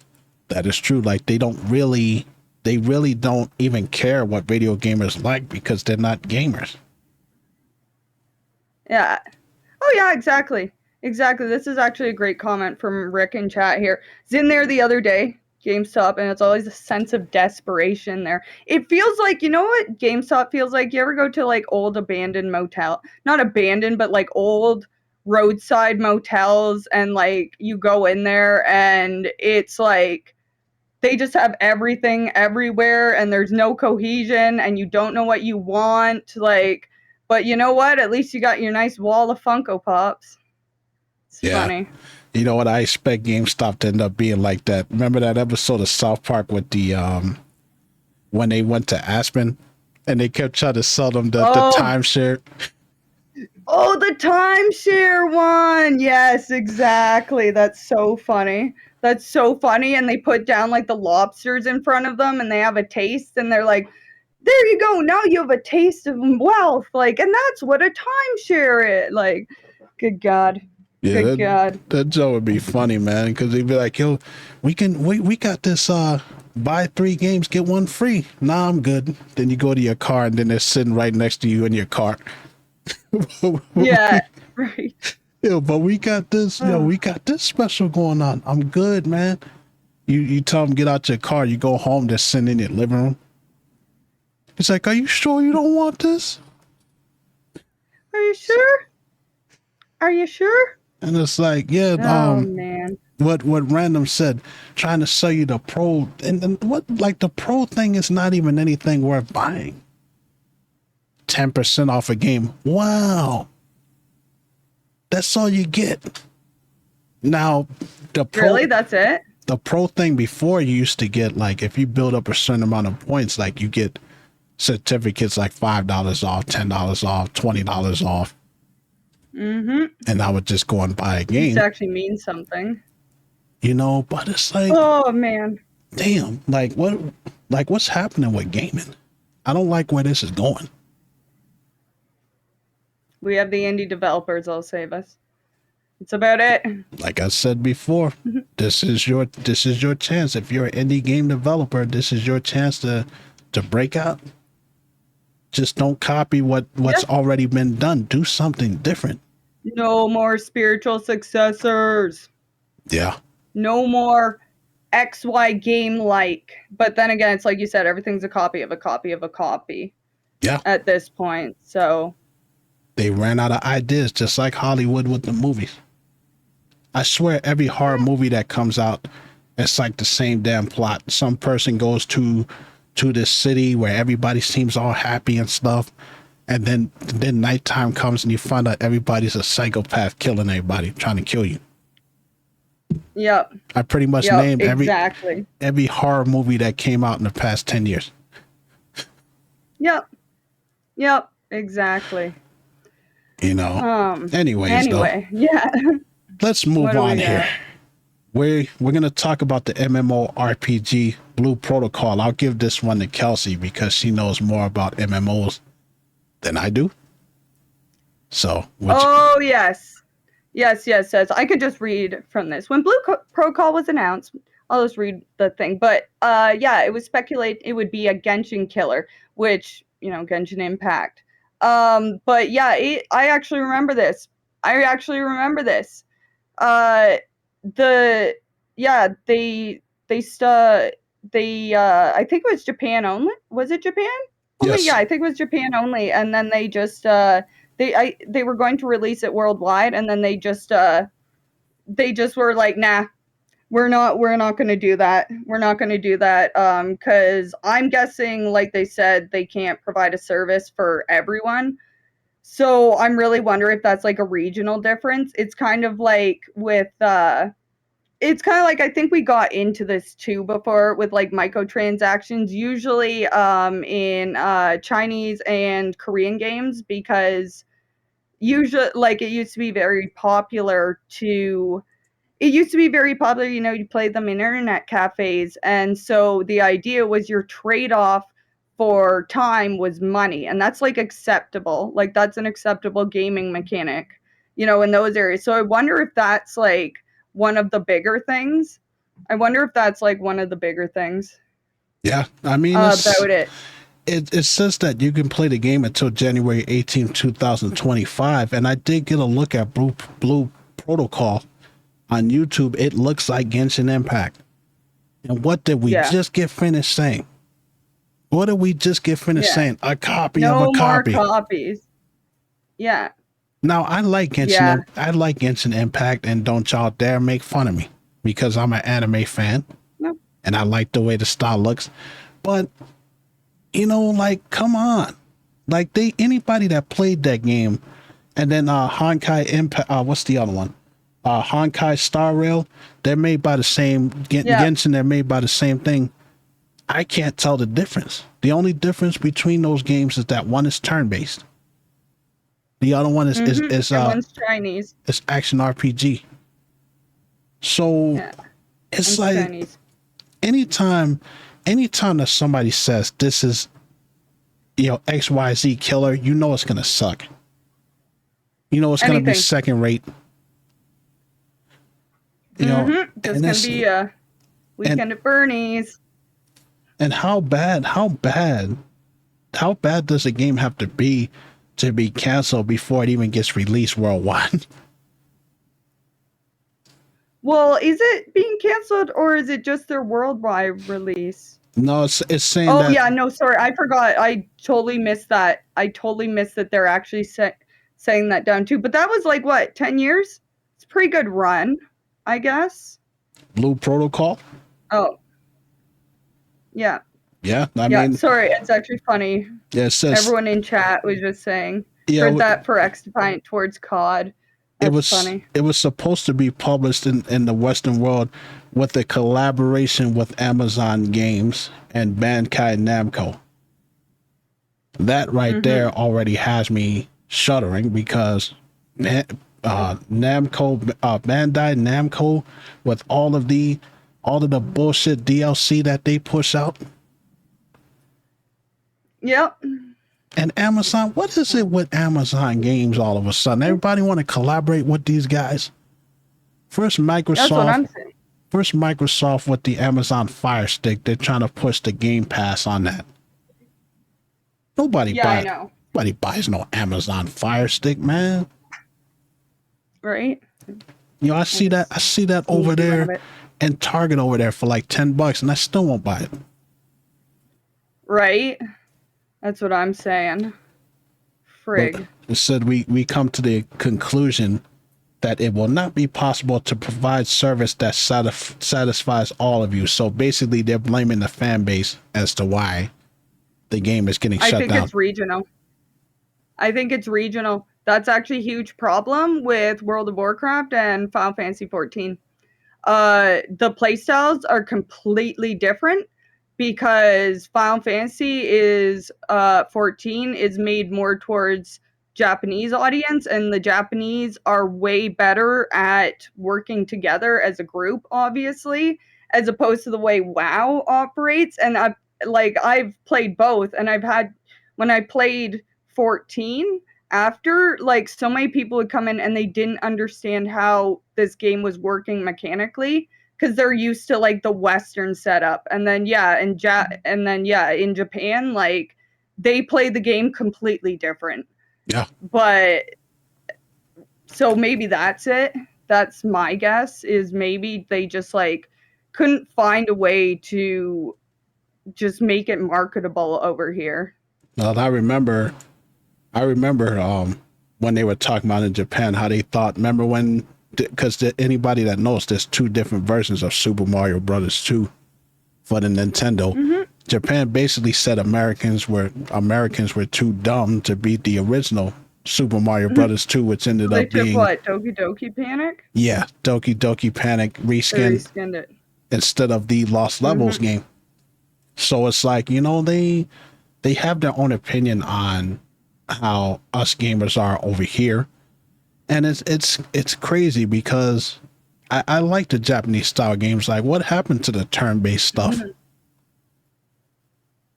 That is true. Like they really don't even care what video gamers like because they're not gamers. Yeah. Oh yeah, exactly. This is actually a great comment from Rick in chat here. It's in there the other day, GameStop, and it's always a sense of desperation there. It feels like, you know what GameStop feels like? You ever go to like old abandoned motel? Not abandoned, but like old roadside motels, and like you go in there and it's like they just have everything everywhere and there's no cohesion and you don't know what you want. Like, but you know what? At least you got your nice wall of Funko Pops. It's funny. You know what? I expect GameStop to end up being like that. Remember that episode of South Park with the when they went to Aspen and they kept trying to sell them the timeshare? Oh, the timeshare one. Yes, exactly. That's so funny. And they put down like the lobsters in front of them and they have a taste and they're like, there you go. Now you have a taste of wealth. Like, and that's what a timeshare is. Like, good God. Yeah, good God. That joke would be funny, man, because they'd be like, yo, we got this buy 3 games, get 1 free. Nah, I'm good. Then you go to your car and then they're sitting right next to you in your car. Yeah, right. Yeah, but we got this, we got this special going on. I'm good, man. You tell them get out your car, you go home, they're sitting in your living room. It's like, are you sure you don't want this? Are you sure? Are you sure? And it's like, yeah, Oh man. what Random said, trying to sell you the pro, and what, like, the pro thing is not even anything worth buying. 10% off a game. Wow. That's all you get. Now, the pro, Really? That's it? the pro thing before, you used to get, like, if you build up a certain amount of points, like, you get certificates like $5 off, $10 off, $20 off. Mm-hmm. And I would just go and buy a This game. actually means something. You know, but it's like, oh man, damn, what's happening with gaming? I don't like where this is going. we have the indie developers that'll save us. It's about it. Like I said before, this is your chance. If you're an indie game developer, this is your chance to break out. Just don't copy what's already been done. Do something different. No more spiritual successors. Yeah. No more XY game like. But then again, it's like you said, everything's a copy of a copy of a copy. Yeah. At this point. So they ran out of ideas, just like Hollywood with the movies. I swear every horror movie that comes out, it's like the same damn plot. Some person goes to this city where everybody seems all happy and stuff, and then nighttime comes and you find out everybody's a psychopath killing everybody, trying to kill you. Yep. I pretty much named exactly. every horror movie that came out in the past 10 years. Yep, exactly. You know. Anyway, yeah. Let's move on here. We're gonna talk about the MMORPG Blue Protocol. I'll give this one to Kelsey because she knows more about MMOs than I do. So. Yes. I could just read from this. When Blue Protocol was announced, I'll just read the thing. But it was speculated it would be a Genshin killer, which, Genshin Impact. But yeah, I actually remember this. I think it was Japan only. Was it Japan? Yes. Yeah, I think it was Japan only. And then they just they were going to release it worldwide, and then they just were like, nah, we're not going to do that. We're not going to do that because I'm guessing, like they said, they can't provide a service for everyone. So I'm really wondering if that's like a regional difference. It's kind of like with I think we got into this too before with like microtransactions, usually in Chinese and Korean games, because usually, like, it used to be very popular, you play them in internet cafes. And so the idea was your trade-off for time was money. And that's like acceptable. Like, that's an acceptable gaming mechanic, in those areas. So I wonder if that's like one of the bigger things. Yeah. I mean, about it. It says that you can play the game until January 18th, 2025. And I did get a look at Blue Protocol on YouTube. It looks like Genshin Impact. And what did we just get finished saying? What did we just get finished saying? A copy of a copy. No more copies. Yeah. Now, I like Genshin. I like Genshin Impact, and don't y'all dare make fun of me because I'm an anime fan. No. And I like the way the style looks. But, like, come on. Like, anybody that played that game, and then Honkai Impact, what's the other one? Honkai Star Rail, they're made by the same, Genshin, they're made by the same thing. I can't tell the difference. The only difference between those games is that one is turn-based. The other one is one's Chinese. It's action RPG. So it's like Chinese. anytime that somebody says this is XYZ killer, it's gonna suck. It's gonna be second rate. It's gonna be a weekend at Bernie's. And how bad does a game have to be canceled before it even gets released worldwide? Well, is it being canceled or is it just their worldwide release? No, it's saying that. Oh yeah, no, sorry, I forgot. I totally missed that. They're actually saying that down too. But that was like what, 10 years? It's a pretty good run, I guess. Blue Protocol. Oh, yeah. Yeah, I Yeah, mean, sorry, it's actually funny. yeah, it says Everyone in chat was just saying, yeah, heard that for X Defiant towards COD. That's funny. it was supposed to be published in the Western world with a collaboration with Amazon Games and Bandai Namco. That right there already has me shuddering because Namco, Bandai Namco, with all of the bullshit DLC that they push out. Yep. And Amazon, what is it with Amazon Games all of a sudden? Everybody want to collaborate with these guys. First Microsoft, That's what I'm saying. First Microsoft with the Amazon Fire Stick, they're trying to push the Game Pass on that. Nobody buys no Amazon Fire Stick, man. Right? You know, I see that over there and Target over there for like $10 and I still won't buy it. Right? That's what I'm saying. Frig. But it said we come to the conclusion that it will not be possible to provide service that satisfies all of you. So basically, they're blaming the fan base as to why the game is getting shut down. I think it's regional. That's actually a huge problem with World of Warcraft and Final Fantasy 14. The playstyles are completely different because Final Fantasy is 14 is made more towards Japanese audience, and the Japanese are way better at working together as a group, obviously, as opposed to the way WoW operates. And I've played both, and when I played 14 after, like, so many people would come in and they didn't understand how this game was working mechanically because they're used to like the Western setup. And then in Japan, like, they play the game completely different. Yeah. But so maybe that's it. That's my guess, is maybe they just like couldn't find a way to just make it marketable over here. Well, I remember when they were talking about in Japan how they thought, remember when, because anybody that knows, there's two different versions of Super Mario Brothers 2 for the Nintendo. Japan basically said Americans were too dumb to beat the original Super Mario Brothers 2, which ended up being what, Doki Doki Panic? Yeah, Doki Doki Panic reskinned it instead of the Lost Levels game. So it's like, you know, they have their own opinion on how us gamers are over here, and it's crazy because I like the Japanese style games. Like, what happened to the turn-based stuff?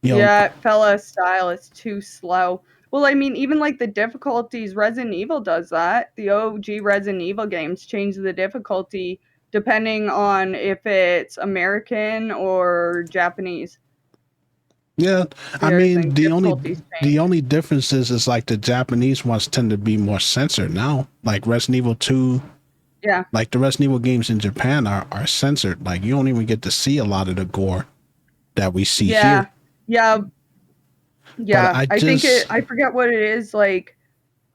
You know, yeah, fella style is too slow. Well, I mean, even like the difficulties, Resident Evil does that. The OG Resident Evil games change the difficulty depending on if it's American or Japanese. Yeah, I mean, the only difference is like the Japanese ones tend to be more censored now. Like Resident Evil 2. Yeah. Like the Resident Evil games in Japan are censored. Like, you don't even get to see a lot of the gore that we see here. Yeah. I forget what it is. Like,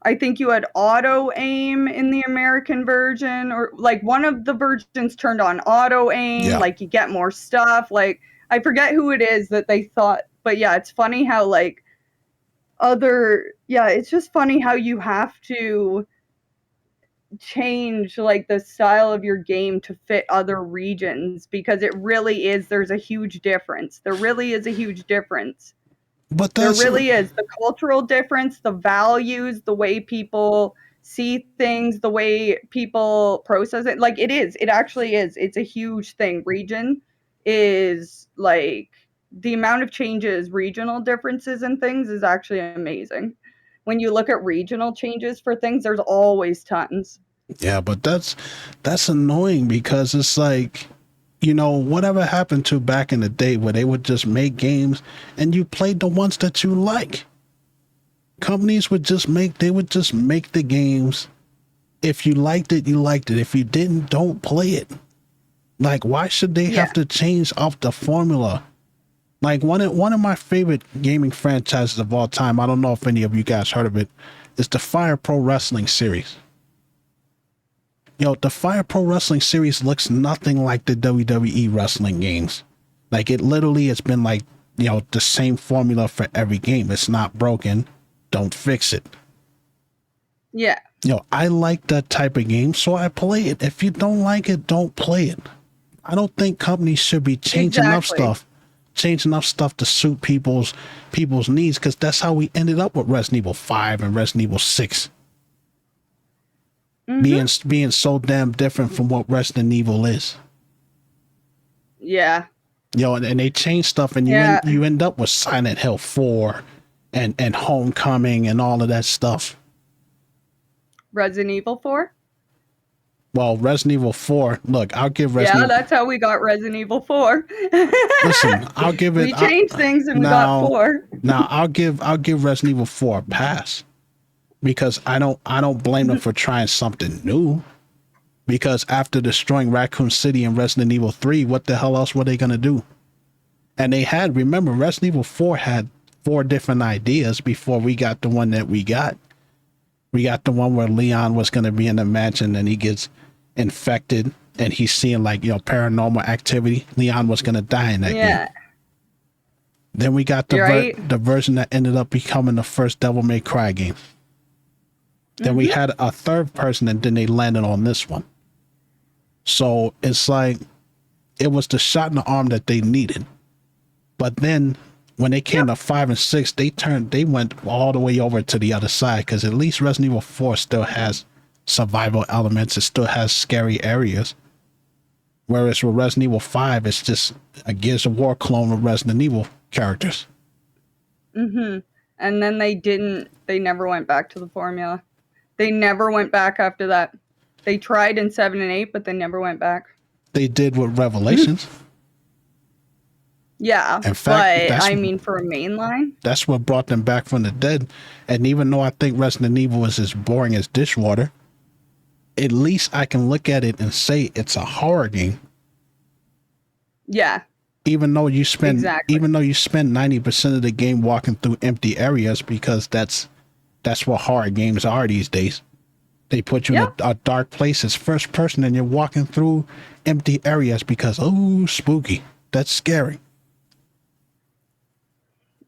I think you had auto aim in the American version, or like one of the versions turned on auto aim. Yeah. Like, you get more stuff. Like, I forget who it is that they thought, but yeah, it's funny how like it's just funny how you have to change like the style of your game to fit other regions, because there's a huge difference. There really is a huge difference. But there really is. The cultural difference, the values, the way people see things, the way people process it. Like, it actually is. It's a huge thing. Region is like, the amount of changes, regional differences and things is actually amazing. When you look at regional changes for things, there's always tons. Yeah, but that's annoying because it's like, you know, whatever happened to back in the day where they would just make games and you played the ones that you like. Companies would just make the games. If you liked it, you liked it. If you didn't, don't play it. Like, why should they have to change up the formula? Like, one of my favorite gaming franchises of all time, I don't know if any of you guys heard of it, is the Fire Pro Wrestling series. The Fire Pro Wrestling series looks nothing like the WWE wrestling games. Like, it literally has been like, the same formula for every game. It's not broken. Don't fix it. Yeah. I like that type of game, so I play it. If you don't like it, don't play it. I don't think companies should be changing enough stuff to suit people's needs, because that's how we ended up with Resident Evil 5 and Resident Evil 6. Being so damn different from what Resident Evil is. Yeah. And they change stuff, and you end up with Silent Hill 4 and Homecoming and all of that stuff. Resident Evil 4? Well, Resident Evil 4, look, I'll give Resident Evil... that's how we got Resident Evil 4. Listen, I'll give it... We changed things and we got 4. Now, I'll give Resident Evil 4 a pass, because I don't blame them for trying something new. Because after destroying Raccoon City and Resident Evil 3, what the hell else were they going to do? And remember, Resident Evil 4 had 4 different ideas before we got the one that we got. We got the one where Leon was going to be in the mansion and he gets infected and he's seeing paranormal activity. Leon was going to die in that game. Then we got the version that ended up becoming the first Devil May Cry game. Then we had a third person, and then they landed on this one. So it's like, it was the shot in the arm that they needed. But then when they came to 5 and 6, they went all the way over to the other side, because at least Resident Evil 4 still has survival elements. It still has scary areas. Whereas with Resident Evil 5, it's just a Gears of War clone with Resident Evil characters. And then they never went back to the formula. They never went back after that. They tried in 7 and 8, but they never went back. They did with Revelations. Yeah, in fact, but for a mainline? That's what brought them back from the dead. And even though I think Resident Evil is as boring as dishwater, at least I can look at it and say it's a horror game. Yeah. Even though you spend 90% of the game walking through empty areas, because that's what horror games are these days. They put you in a dark place as first person, and you're walking through empty areas because, spooky. That's scary.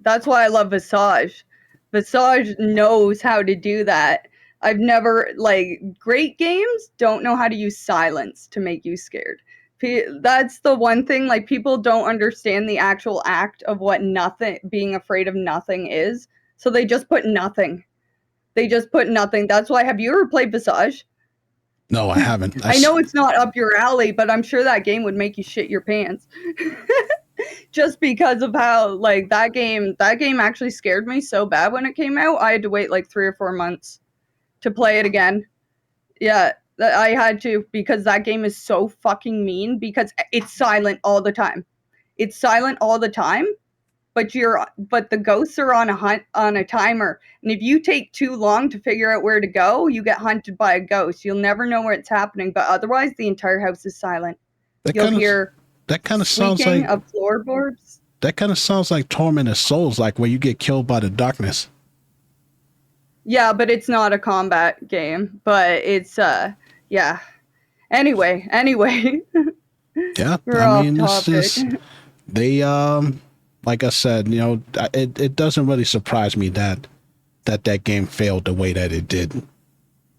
That's why I love Visage. Visage knows how to do that. I've never, great games don't know how to use silence to make you scared. That's the one thing, people don't understand the actual act of what being afraid of nothing is. So they just put nothing. That's why, have you ever played Visage? No, I haven't. I know it's not up your alley, but I'm sure that game would make you shit your pants. Just because of how, that game actually scared me so bad when it came out. I had to wait 3 or 4 months to play it again. Yeah, I had to, because that game is so fucking mean, because it's silent all the time. But the ghosts are on a timer, and if you take too long to figure out where to go, you get hunted by a ghost. You'll never know where it's happening, but otherwise the entire house is silent. You'll hear that kind of sounds like of floorboards. That kind of sounds like Torment of Souls, where you get killed by the darkness. Yeah, but it's not a combat game. But it's yeah. Anyway. Yeah, it's just they like I said, it doesn't really surprise me that game failed the way that it did.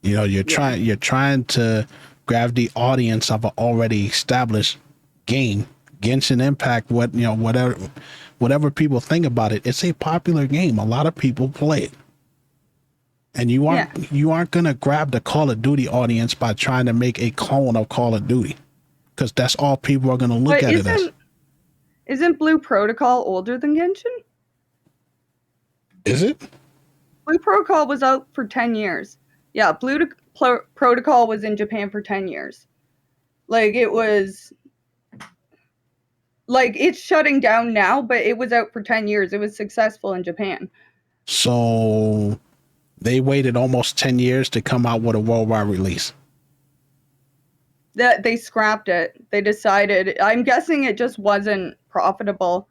You're trying to grab the audience of an already established game. Genshin Impact, whatever people think about it, it's a popular game. A lot of people play it. And you aren't gonna grab the Call of Duty audience by trying to make a clone of Call of Duty, because that's all people are gonna look at it as. Isn't Blue Protocol older than Genshin? Is it? Blue Protocol was out for 10 years. Yeah, Blue Protocol was in Japan for 10 years. It was... it's shutting down now, but it was out for 10 years. It was successful in Japan. So they waited almost 10 years to come out with a worldwide release. That they scrapped it. They decided, I'm guessing it just wasn't profitable.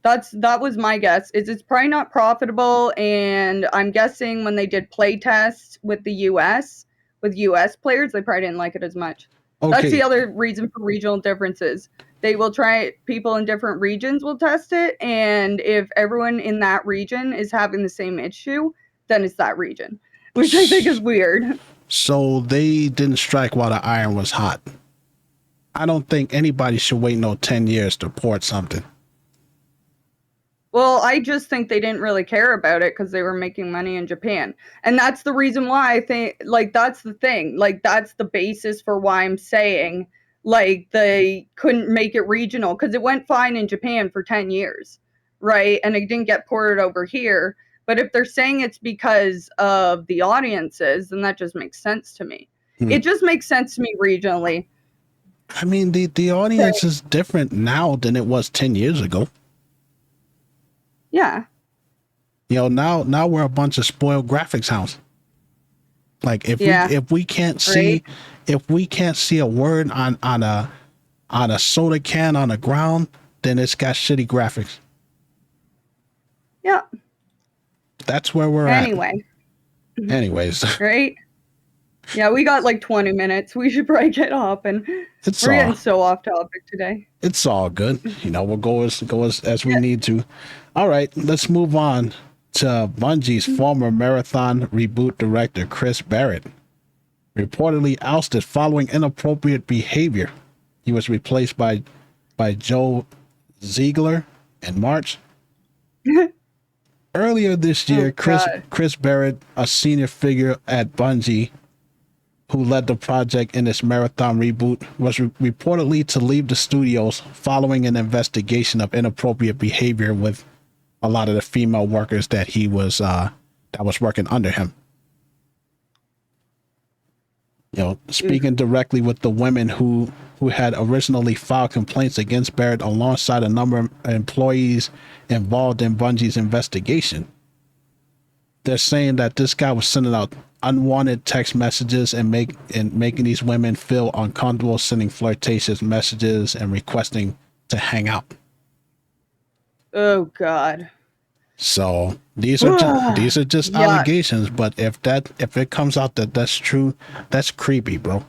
That was my guess. It's probably not profitable, and I'm guessing when they did play tests with the US with US players, they probably didn't like it as much. That's the Okay, other reason for regional differences. They will try it, people in different regions will test it, and if everyone in that region is having the same issue, then it's that region, which I think is weird. so they didn't strike while the iron was hot. I don't think anybody should wait no 10 years to port something. Well, I just think they didn't really care about it because they were making money in Japan. And that's the reason why I think, like, that's the thing. Like, that's the basis for why I'm saying, like, they couldn't make it regional because it went fine in Japan for 10 years, right? And it didn't get ported over here. But if they're saying it's because of the audiences, then that just makes sense to me. It just makes sense to me regionally. I mean, the audience is different now than it was 10 years ago. Yeah. You know, now we're a bunch of spoiled graphics hounds. Like if we can't see if we can't see a word on a soda can on the ground, then it's got shitty graphics. Yeah. That's where we're at. Anyways. Right? Yeah, we got like 20 minutes. We should probably get off, and we're getting so off topic today. It's all good. You know, we'll go as we need to. All right, let's move on to Bungie's former Marathon reboot director, Chris Barrett, reportedly ousted following inappropriate behavior. He was replaced by Joe Ziegler in March. Earlier this year, Chris Barrett, a senior figure at Bungie, who led the project in its Marathon reboot, was reportedly to leave the studios following an investigation of inappropriate behavior with a lot of the female workers that he was that was working under him. You know, speaking directly with the women who had originally filed complaints against Barrett alongside a number of employees involved in Bungie's investigation. They're saying that this guy was sending out unwanted text messages and making these women feel uncomfortable, sending flirtatious messages and requesting to hang out. Oh God. So these are just allegations, but if it comes out that that's true, that's creepy, bro.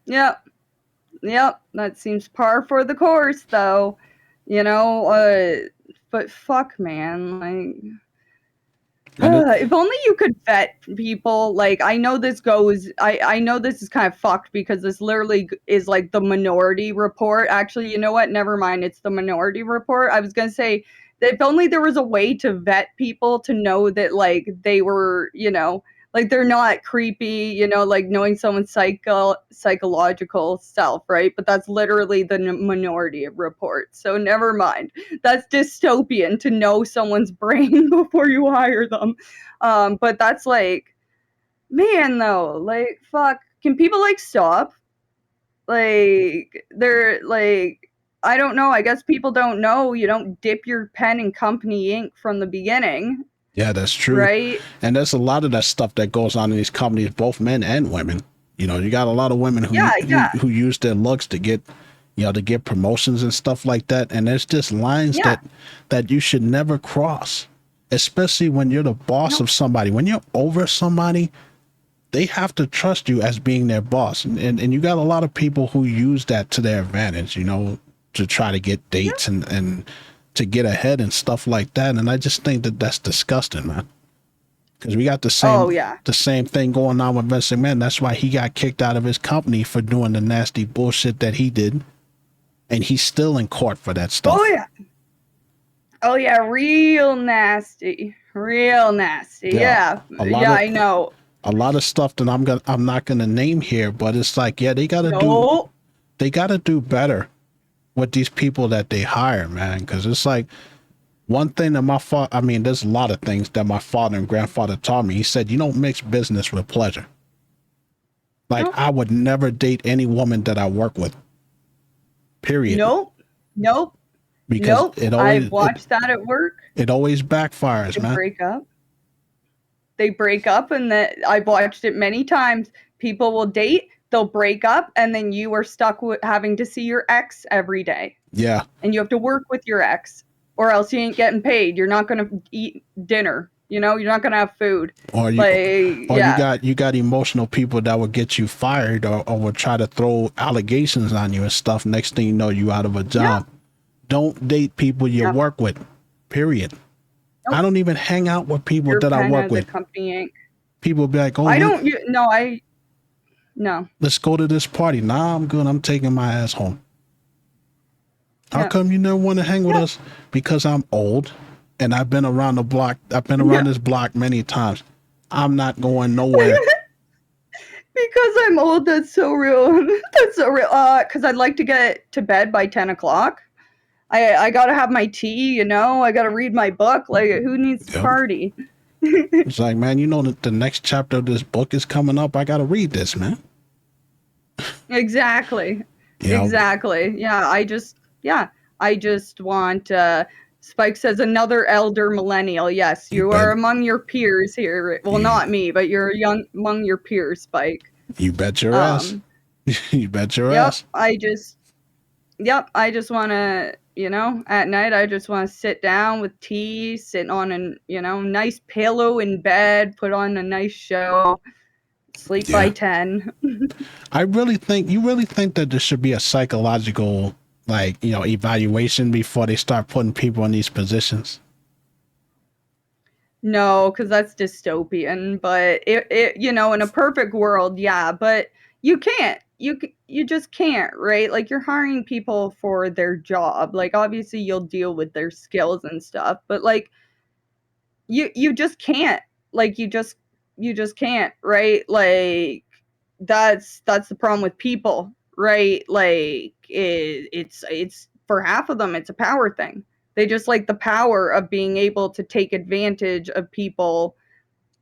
Yep. That seems par for the course, though. You know, but fuck, man, like. If only you could vet people. Like, I know this is kind of fucked because this literally is like the Minority Report. Actually, you know what? Never mind. It's the Minority Report. I was going to say that if only there was a way to vet people to know that, like, they were, you know, like they're not creepy, you know, like knowing someone's psychological self, right? But that's literally the Minority Report. So never mind. That's dystopian to know someone's brain before you hire them. But that's like, man, though, like, fuck. Can people like stop? Like, they're like, I don't know. I guess people don't know. You don't dip your pen in company ink from the beginning. Yeah, that's true. Right. And there's a lot of that stuff that goes on in these companies, both men and women. You know, you got a lot of women who use their looks to get, you know, to get promotions and stuff like that. And there's just lines that you should never cross, especially when you're the boss of somebody. When you're over somebody, they have to trust you as being their boss. And you got a lot of people who use that to their advantage, you know, to try to get dates and to get ahead and stuff like that. And I just think that that's disgusting, man. Because we got the same thing going on with Vince McMahon. That's why he got kicked out of his company for doing the nasty bullshit that he did. And he's still in court for that stuff. Oh yeah, real nasty. Yeah, I know. A lot of stuff that I'm not gonna name here, but it's like, they gotta do better with these people that they hire, man. Because it's like, one thing that there's a lot of things that my father and grandfather taught me. He said, you don't mix business with pleasure. Like, I would never date any woman that I work with. Period. Nope. Because I've watched that at work. It always backfires, man. They break up, and I've watched it many times. People will date, they'll break up, and then you are stuck with having to see your ex every day. Yeah. and you have to work with your ex, or else you ain't getting paid. You're not gonna eat dinner. You're not gonna have food. Or you, Like, or yeah, you got emotional people that will get you fired, or will try to throw allegations on you and stuff. Next thing you know, you out of a yeah, job. Don't date people you yeah. work with. Period. I Nope. don't even hang out with people Your that I pen work or the with. company ain't. People be like, "Oh, I don't. No, no. let's go to this party." Nah, I'm good. I'm taking my ass home. How Yeah, come you never want to hang with yeah, us? Because I'm old and I've been around the block. I've been yeah. around this block many times. I'm not going nowhere. Because I'm old. That's so real. That's so real. Because I'd like to get to bed by 10 o'clock. I gotta have my tea. I gotta read my book. Like, who needs to Yep. party? It's like, man, you know that the next chapter of this book is coming up. I got to read this, man. Exactly. You know, Exactly. Yeah, I just want Spike says another elder millennial. Yes, you you bet, are among your peers here. Well, you, not me, but you're young among your peers, Spike. you bet your ass. Um, You bet your yep, ass. I just want to, at night I just want to sit down with tea, sit on an, nice pillow in bed, put on a nice show, sleep by Yeah. 10. You really think that there should be a psychological, like, evaluation before they start putting people in these positions? No, because that's dystopian. But in a perfect world, yeah. But you can't. You just can't, right? Like, you're hiring people for their job. Like, obviously you'll deal with their skills and stuff, but like you just can't. Like, you just can't, right? Like, that's the problem with people, right? Like, it's for half of them, it's a power thing. They just like the power of being able to take advantage of people.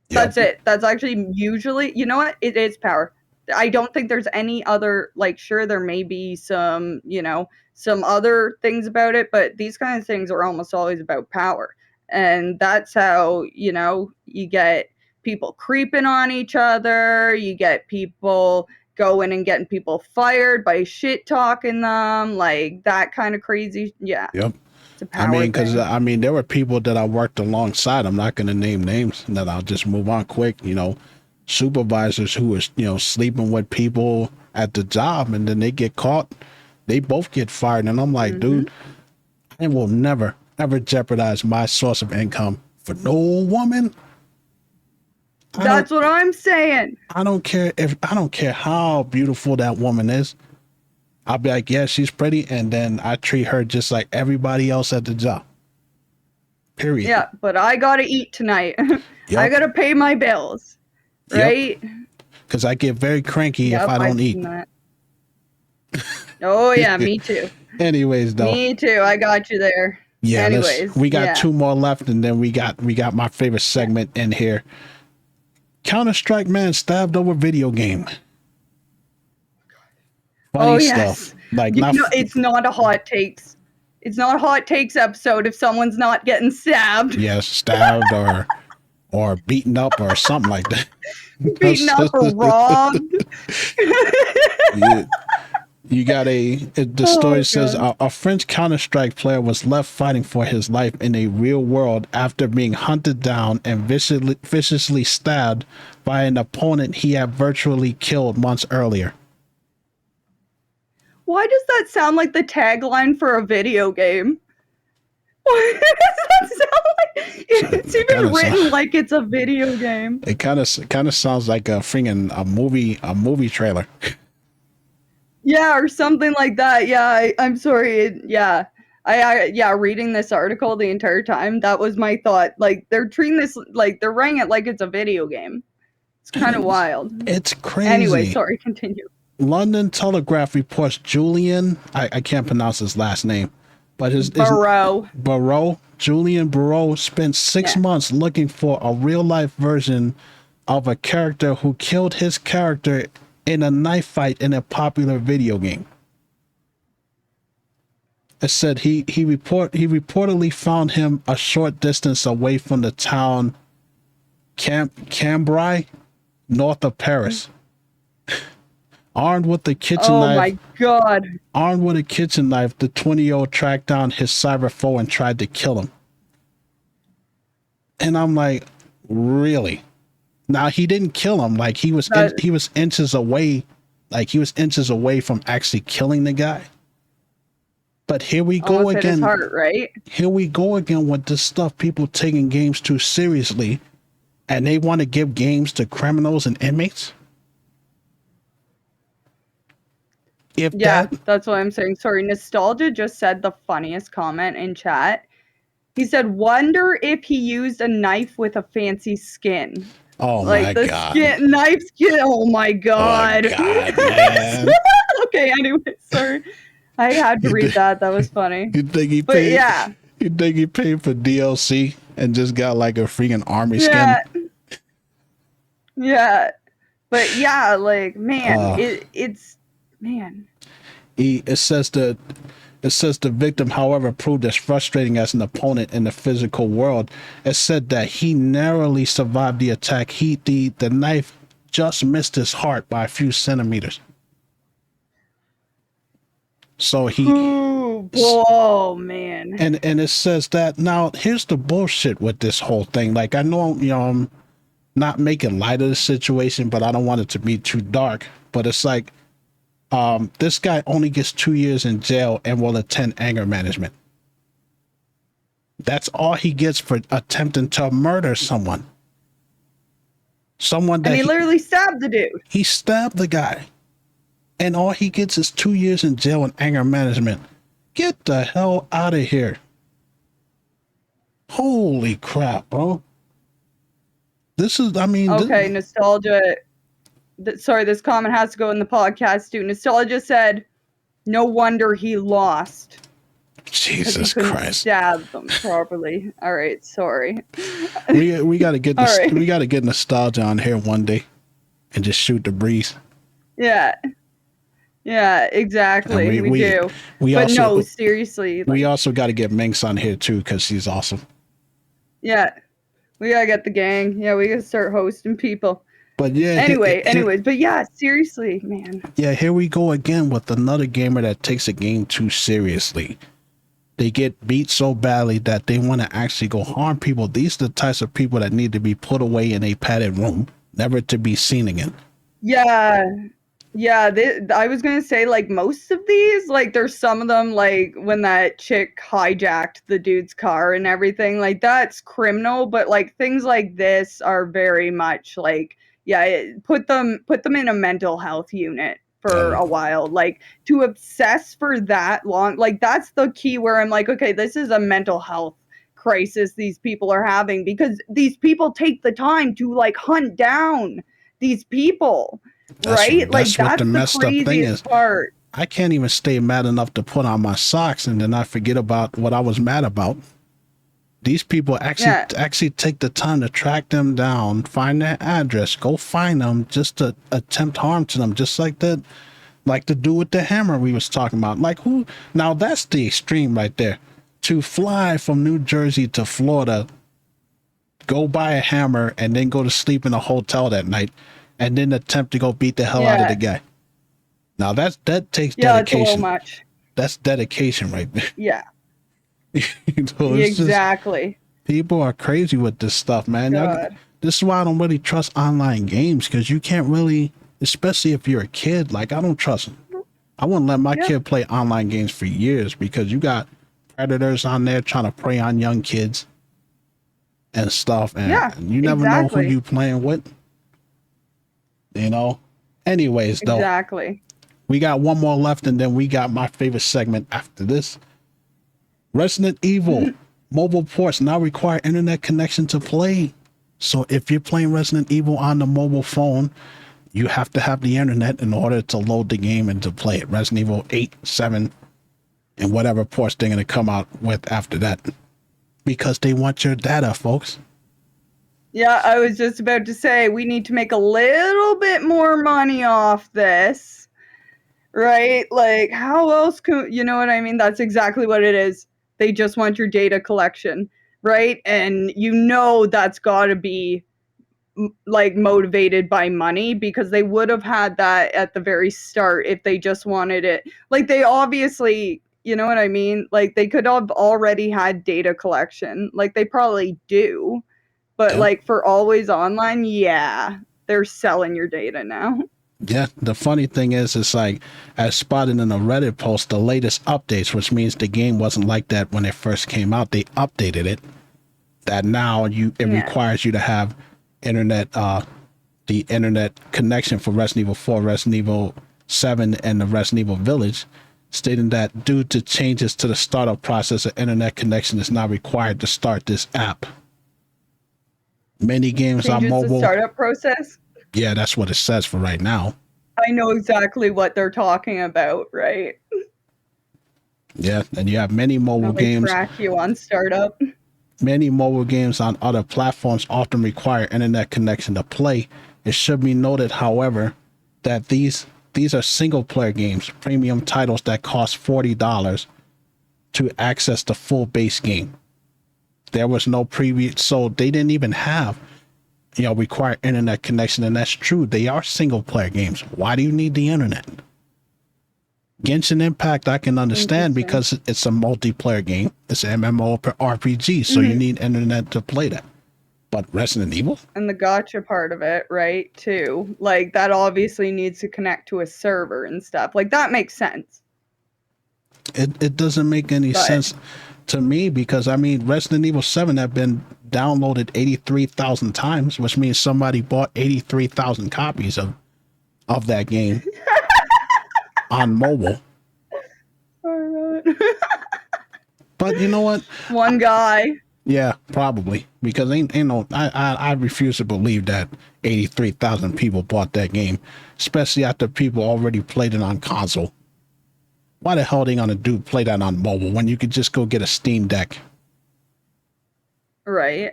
Yep. That's it. That's actually usually, you know what? It is power. I don't think there's any other, like, sure, there may be some other things about it, but these kind of things are almost always about power. And that's how, you get people creeping on each other, you get people going and getting people fired by shit talking them, like that kind of crazy. Yeah, Yep. it's a I power mean, because thing. there were people that I worked alongside. I'm not going to name names, and that I'll just move on quick. Supervisors who was sleeping with people at the job, and then they get caught. They both get fired, and I'm like, Hmm. dude, I will never ever jeopardize my source of income for no woman. I don't. That's what I'm saying. I don't care if I don't care how beautiful that woman is. I'll be like, yeah, she's pretty, and then I treat her just like everybody else at the job. Period. Yeah, but I gotta eat tonight. I Yep. gotta pay my bills, Yep. right? Because I get very cranky if Yep, I I've don't eat. seen that. Oh yeah, me too. Anyways, though, Me too. I got you there. yeah, Anyways, we got yeah. two more left, and then we got my favorite Yeah. segment in here. Counter-Strike man stabbed over video game. Oh Funny stuff. yes. Like, not It's not a hot takes. It's not a hot takes episode if someone's not getting stabbed, yeah, stabbed or beaten up or something like that. beaten up, or robbed. Yeah. You got the story Oh says god. a French Counter-Strike player was left fighting for his life in a real world after being hunted down and viciously stabbed by an opponent he had virtually killed months earlier. Why does that sound like the tagline for a video game? Why does that sound like it's It kind even of written like it's a video game? it kind of sounds like a movie trailer. Yeah, or something like that. Yeah, I'm sorry. Yeah. Yeah, reading this article the entire time, that was my thought. Like, they're treating this like they're writing it like it's a video game. It's kind of wild. It's Anyway, crazy. sorry, continue. London Telegraph reports Julian, I can't pronounce his last name, but his Burrow. Julian Barreau spent 6 months looking for a real life version of a character who killed his character in a knife fight in a popular video game. It said he reportedly found him a short distance away from the town Cambrai, north of Paris. Armed with a kitchen Oh knife, my God. armed with a kitchen knife, the 20-year-old tracked down his cyber foe and tried to kill him. And I'm like, really? Now he didn't kill him. Like he was inches away. Like he was inches away from actually killing the guy. But here we go Almost hit his again. heart, right? Here we go again with this stuff. People taking games too seriously, and they want to give games to criminals and inmates. That's what I'm saying. Sorry, Nostalgia just said the funniest comment in chat. He said, "Wonder if he used a knife with a fancy skin." Oh like my the God! Knife skin. Oh my God! Oh my God, man. Okay. Anyway, sorry. I had to read that. That was funny. You think he But paid? yeah. You think he paid for DLC and just got like a freaking army skin? Yeah. But yeah, like man, it's man. It says the victim, however, proved as frustrating as an opponent in the physical world. It said that he narrowly survived the attack. The knife just missed his heart by a few centimeters. So oh man. And it says that. Now here's the bullshit with this whole thing. Like I know, I'm not making light of the situation, but I don't want it to be too dark. But it's like, this guy only gets 2 years in jail and will attend anger management. That's all he gets for attempting to murder someone. And he literally stabbed the dude. He stabbed the guy. And all he gets is 2 years in jail and anger management. Get the hell out of here. Holy crap, bro. Okay, Nostalgia. Sorry, this comment has to go in the podcast too. Nostalgia said, "No wonder he lost." Jesus Christ! Stab them properly. All right, sorry. We got to get this. We got to get Nostalgia on here one day, and just shoot the breeze. Yeah, exactly. We do. But no, seriously. We also got to get Minx on here too because she's awesome. Yeah, we gotta get the gang. Yeah, we gotta start hosting people. But yeah. Anyways, but yeah, seriously, man. Yeah, here we go again with another gamer that takes a game too seriously. They get beat so badly that they want to actually go harm people. These are the types of people that need to be put away in a padded room, never to be seen again. Yeah. I was gonna say, like, most of these, like, there's some of them, like when that chick hijacked the dude's car and everything, like that's criminal. But like things like this are very much like, put them in a mental health unit for a while. Like to obsess for that long, like that's the key where I'm like, okay, this is a mental health crisis these people are having, because these people take the time to like hunt down these people. Right? That's what the messed up thing is. Part. I can't even stay mad enough to put on my socks and then I forget about what I was mad about. These people actually take the time to track them down, find their address, go find them, just to attempt harm to them, just like the dude with the hammer we was talking about. Like who? Now that's the extreme right there. To fly from New Jersey to Florida, go buy a hammer, and then go to sleep in a hotel that night, and then attempt to go beat the hell out of the guy. Now that takes dedication. That's a little much. That's dedication right there. Yeah. Exactly. People are crazy with this stuff, man. This is why I don't really trust online games, because you can't really, especially if you're a kid. Like I don't trust them. I wouldn't let my kid play online games for years, because you got predators on there trying to prey on young kids and stuff, and you never know who you playing with. Anyways, though, we got one more left, and then we got my favorite segment after this. Resident Evil mobile ports now require internet connection to play. So if you're playing Resident Evil on the mobile phone, you have to have the internet in order to load the game and to play it. Resident Evil 8, 7, and whatever ports they're going to come out with after that, because they want your data, folks. Yeah, I was just about to say, we need to make a little bit more money off this, right? Like, how else could, you know what I mean? That's exactly what it is. They just want your data collection, right? And that's got to be like motivated by money, because they would have had that at the very start if they just wanted it. Like they obviously, you know what I mean? Like they could have already had data collection. Like they probably do. But Yep. like for always online, yeah, they're selling your data now. Yeah, the funny thing is, it's like, as spotted in a Reddit post, the latest updates, which means the game wasn't like that when it first came out. They updated it. That now it requires you to have internet, the internet connection for Resident Evil 4, Resident Evil 7, and the Resident Evil Village, stating that due to changes to the startup process, an internet connection is now required to start this app. Many games on Changes mobile. the startup process. Yeah, that's what it says for right now. I know exactly what they're talking about, right? Yeah, and you have many mobile games. Track you on startup. Many mobile games on other platforms often require internet connection to play. It should be noted, however, that these are single-player games, premium titles that cost $40 to access the full base game. There was no previous, so they didn't even have, require internet connection, and that's true. They are single-player games. Why do you need the internet? Genshin Impact, I can understand because it's a multiplayer game. It's an MMORPG, so you need internet to play that. But Resident Evil? And the gacha part of it, right, too. Like, that obviously needs to connect to a server and stuff. Like, that makes sense. It doesn't make any sense to me because, I mean, Resident Evil 7 have been downloaded 83,000 times, which means somebody bought 83,000 copies of that game on mobile. But you know what? One guy. Yeah, probably, because ain't no. I refuse to believe that 83,000 people bought that game, especially after people already played it on console. Why the hell are they gonna play that on mobile when you could just go get a Steam Deck? Right.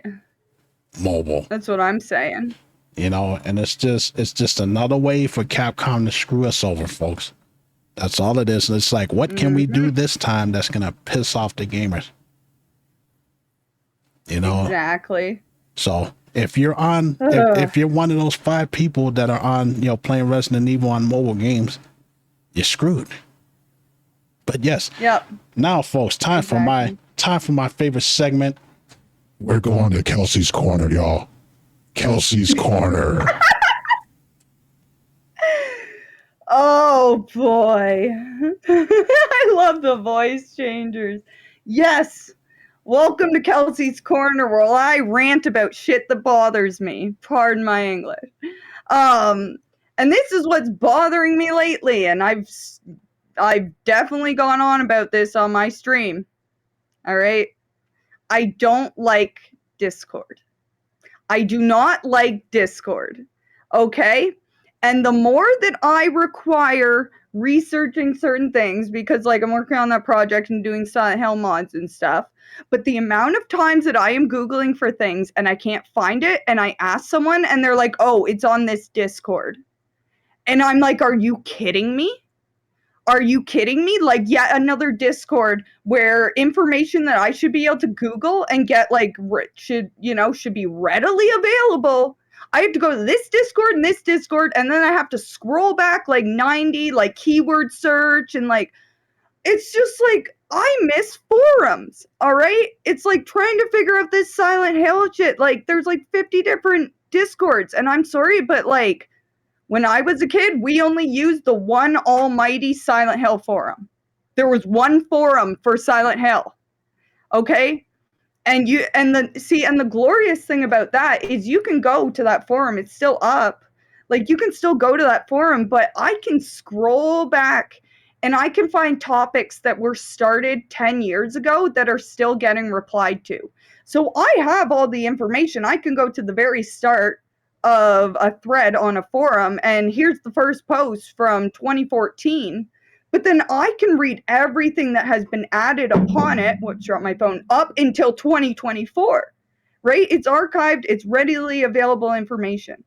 Mobile. That's what I'm saying. And it's just another way for Capcom to screw us over, folks. That's all it is. It's like, what can we do this time that's gonna piss off the gamers? Exactly. So if you're on, if you're one of those 5 people that are on, playing Resident Evil on mobile games, you're screwed. But yes. Yep. Now, folks, time for my favorite segment. We're going to Kelsey's Corner, y'all. Kelsey's Corner. Oh boy. I love the voice changers. Yes. Welcome to Kelsey's Corner, where I rant about shit that bothers me. Pardon my English. And this is what's bothering me lately, and I've definitely gone on about this on my stream. All right? I don't like Discord. I do not like Discord. Okay? And the more that I require researching certain things, because like I'm working on that project and doing Silent Hill mods and stuff, but the amount of times that I am Googling for things and I can't find it, and I ask someone and they're like, oh, it's on this Discord. And I'm like, are you kidding me? Are you kidding me? Like, yet another Discord where information that I should be able to Google and get, like, should be readily available. I have to go to this Discord and this Discord, and then I have to scroll back like 90, like keyword search, and like, it's just like, I miss forums, all right? It's like trying to figure out this Silent Hill shit. Like, there's like 50 different Discords, and I'm sorry, but like, when I was a kid, we only used the one almighty Silent Hill forum. There was one forum for Silent Hill. Okay? And the glorious thing about that is you can go to that forum. It's still up. Like, you can still go to that forum, but I can scroll back and I can find topics that were started 10 years ago that are still getting replied to. So I have all the information. I can go to the very start of a thread on a forum, and here's the first post from 2014, but then I can read everything that has been added upon it, which dropped my phone, up until 2024, right? It's archived, it's readily available information.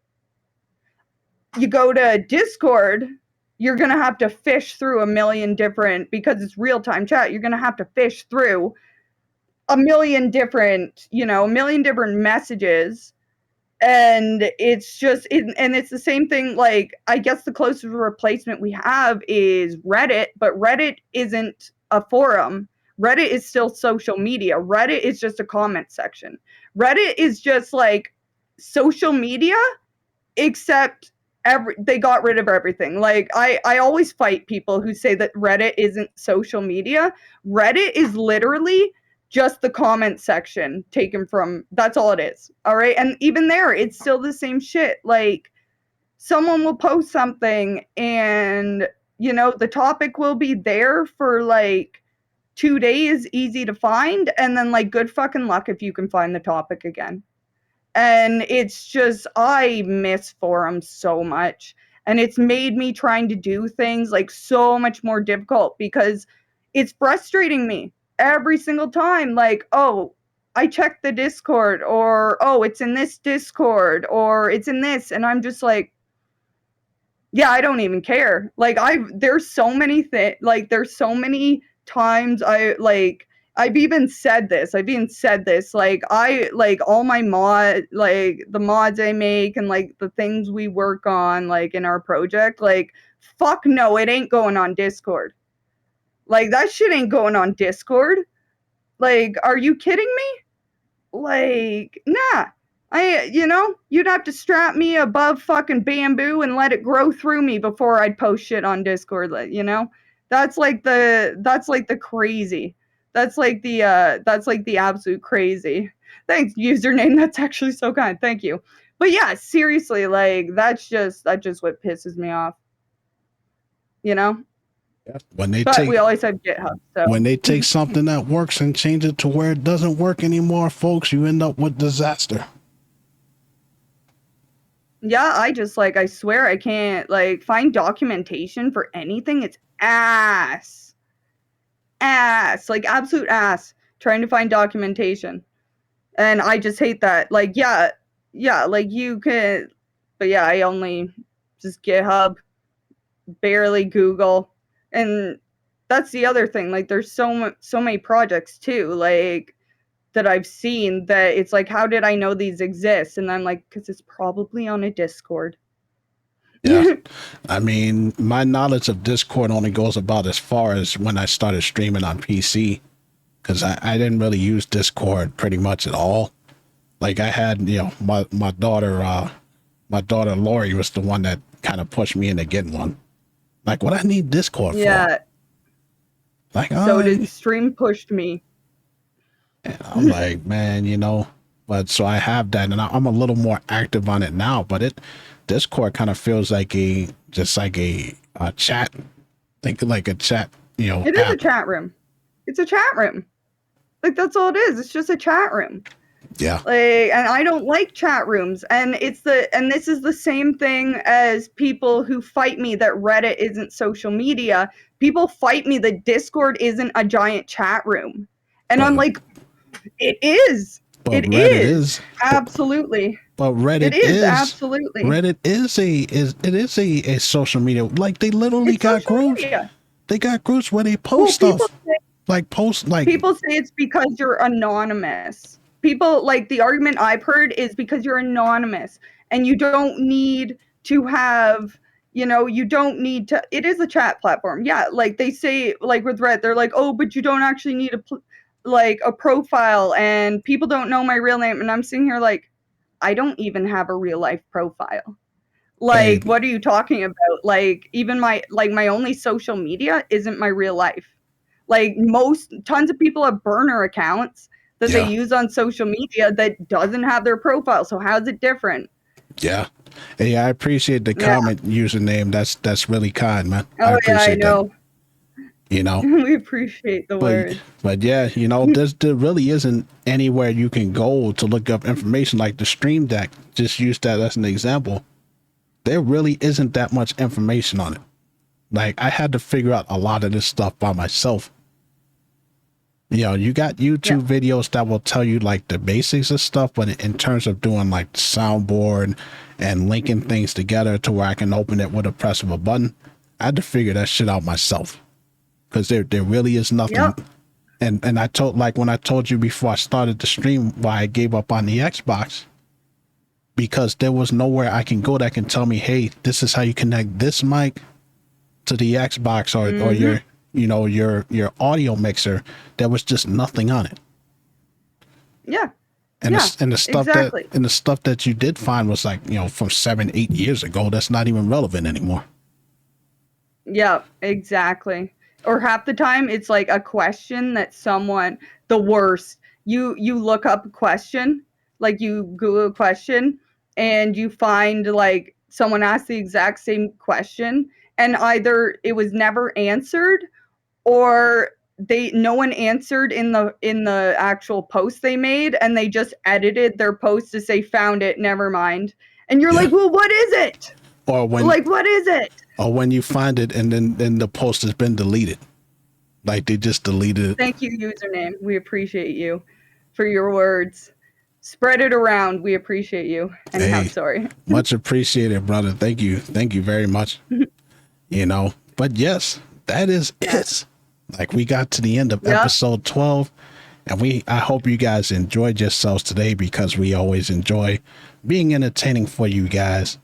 You go to Discord, you're going to have to fish through a million different, because it's real-time chat, you're going to have to fish through a million different messages. And it's just and it's the same thing. Like, I guess the closest replacement we have is Reddit, but Reddit isn't a forum. Reddit is still social media. Reddit is just a comment section. Reddit is just like social media, except they got rid of everything. Like, I always fight people who say that Reddit isn't social media. Reddit is literally just the comment section taken from, that's all it is. All right. And even there, it's still the same shit. Like, someone will post something and, you know, the topic will be there for like 2 days, easy to find. And then, like, good fucking luck if you can find the topic again. And it's just, I miss forums so much. And it's made me trying to do things like so much more difficult, because it's frustrating me every single time. Like, oh, I checked the Discord, or oh, it's in this Discord, or it's in this. And I'm just like, yeah, I don't even care. Like, there's so many things, like, there's so many times I've even said this, like, all my like the mods I make and like the things we work on, like in our project, like, fuck no, it ain't going on Discord. Like, that shit ain't going on Discord. Like, are you kidding me? Like, nah. You'd have to strap me above fucking bamboo and let it grow through me before I'd post shit on Discord, you know? That's like the crazy. That's like the absolute crazy. Thanks, username. That's actually so kind. Thank you. But yeah, seriously, like, that's just what pisses me off. You know? But we always have GitHub. So when they take something that works and change it to where it doesn't work anymore, folks, you end up with disaster. Yeah, I swear I can't, like, find documentation for anything. It's ass, like, absolute ass trying to find documentation. And I just hate that. Like, yeah, like, you can, but yeah, I only just GitHub, barely Google. And that's the other thing. Like, there's so many projects too, like, that I've seen that it's like, how did I know these exist? And I'm like, because it's probably on a Discord. Yeah. I mean, my knowledge of Discord only goes about as far as when I started streaming on PC, because I didn't really use Discord pretty much at all. Like, I had, my daughter Lori was the one that kind of pushed me into getting one. Like, what I need Discord for? Like, so did Stream pushed me. And I'm like, man, but so I have that, and I'm a little more active on it now. But Discord kind of feels like a chat. Think like a chat, It is a chat room. It's a chat room. Like, that's all it is. It's just a chat room. Yeah. Like, and I don't like chat rooms. And this is the same thing as people who fight me that Reddit isn't social media. People fight me that Discord isn't a giant chat room. And I'm like, it is. It is. Absolutely. But Reddit is absolutely. Reddit is a social media. Like, they literally got groups. They got groups where they post stuff. People say it's because you're anonymous. People, like, the argument I've heard is because you're anonymous and you don't need to have, it is a chat platform. Yeah. Like, they say, like, with Reddit, they're like, oh, but you don't actually need a profile, and people don't know my real name. And I'm sitting here like, I don't even have a real life profile. Like, what are you talking about? Like, even my only social media isn't my real life. Like, tons of people have burner accounts that they use on social media that doesn't have their profile. So how's it different? Yeah. Hey, I appreciate the comment username. That's really kind, man. Oh, I know. That. We appreciate the word. But yeah, there really isn't anywhere you can go to look up information. Like the Stream Deck, just use that as an example. There really isn't that much information on it. Like, I had to figure out a lot of this stuff by myself. You got YouTube videos that will tell you like the basics of stuff, but in terms of doing like the soundboard and linking things together to where I can open it with a press of a button, I had to figure that shit out myself. Because there really is nothing. Yep. And when I told you before I started the stream why I gave up on the Xbox, because there was nowhere I can go that can tell me, hey, this is how you connect this mic to the Xbox or your, you know, your audio mixer. There was just nothing on it. Yeah. And Yeah, the stuff exactly. that and the stuff that you did find was like, you know, from 7-8 years ago. That's not even relevant anymore. Yeah, exactly. Or half the time it's like a question that someone, the worst. You look up a question, like you Google a question and you find like someone asked the exact same question and either it was never answered or no one answered in the actual post they made and they just edited their post to say found it, never mind. And you're Yeah. like, "Well, what is it?" Or when Like, what is it? or when you find it and then the post has been deleted. Like they just deleted it. Thank you, username. We appreciate you for your words. Spread it around. We appreciate you. Anyhow, Hey, sorry. much appreciated, brother. Thank you. Thank you very much. You know, but yes, that is it. Like we got to the end of Yep. episode 12 and I hope you guys enjoyed yourselves today because we always enjoy being entertaining for you guys.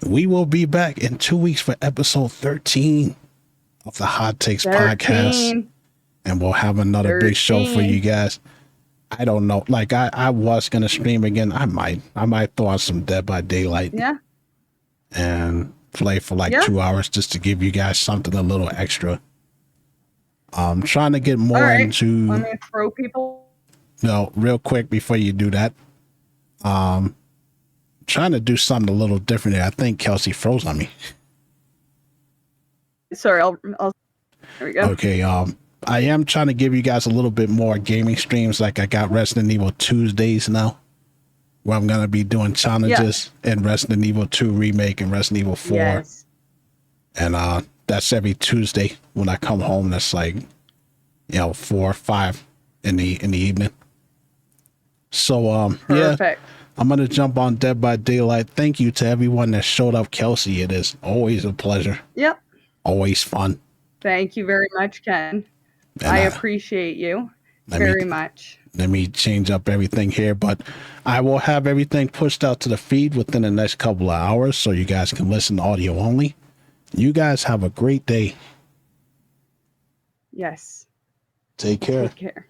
We will be back in 2 weeks for episode 13 of the Hot Takes podcast. 13. And we'll have another big show for 13. you guys. I don't know. Like I was gonna stream again. I might throw on some Dead by Daylight. Yeah. And play for like 2 hours just to give you guys something a little extra. I'm trying to get more into. Let me throw people. No, real quick before you do that. Trying to do something a little different here. I think Kelsey froze on me. Sorry, I'll there we go. Okay, I am trying to give you guys a little bit more gaming streams. Like I got Resident Evil Tuesdays now, where I'm gonna be doing challenges in Resident Evil 2 Remake and Resident Evil 4. Yes. And that's every Tuesday when I come home. That's like, 4 or 5 in the evening. So Perfect. I'm gonna jump on Dead by Daylight. Thank you to everyone that showed up, Kelsey. It is always a pleasure. Yep. Always fun. Thank you very much, Ken. And I appreciate you very much. Let me change up everything here, but I will have everything pushed out to the feed within the next couple of hours so you guys can listen audio only. You guys have a great day. Yes. Take care. Take care.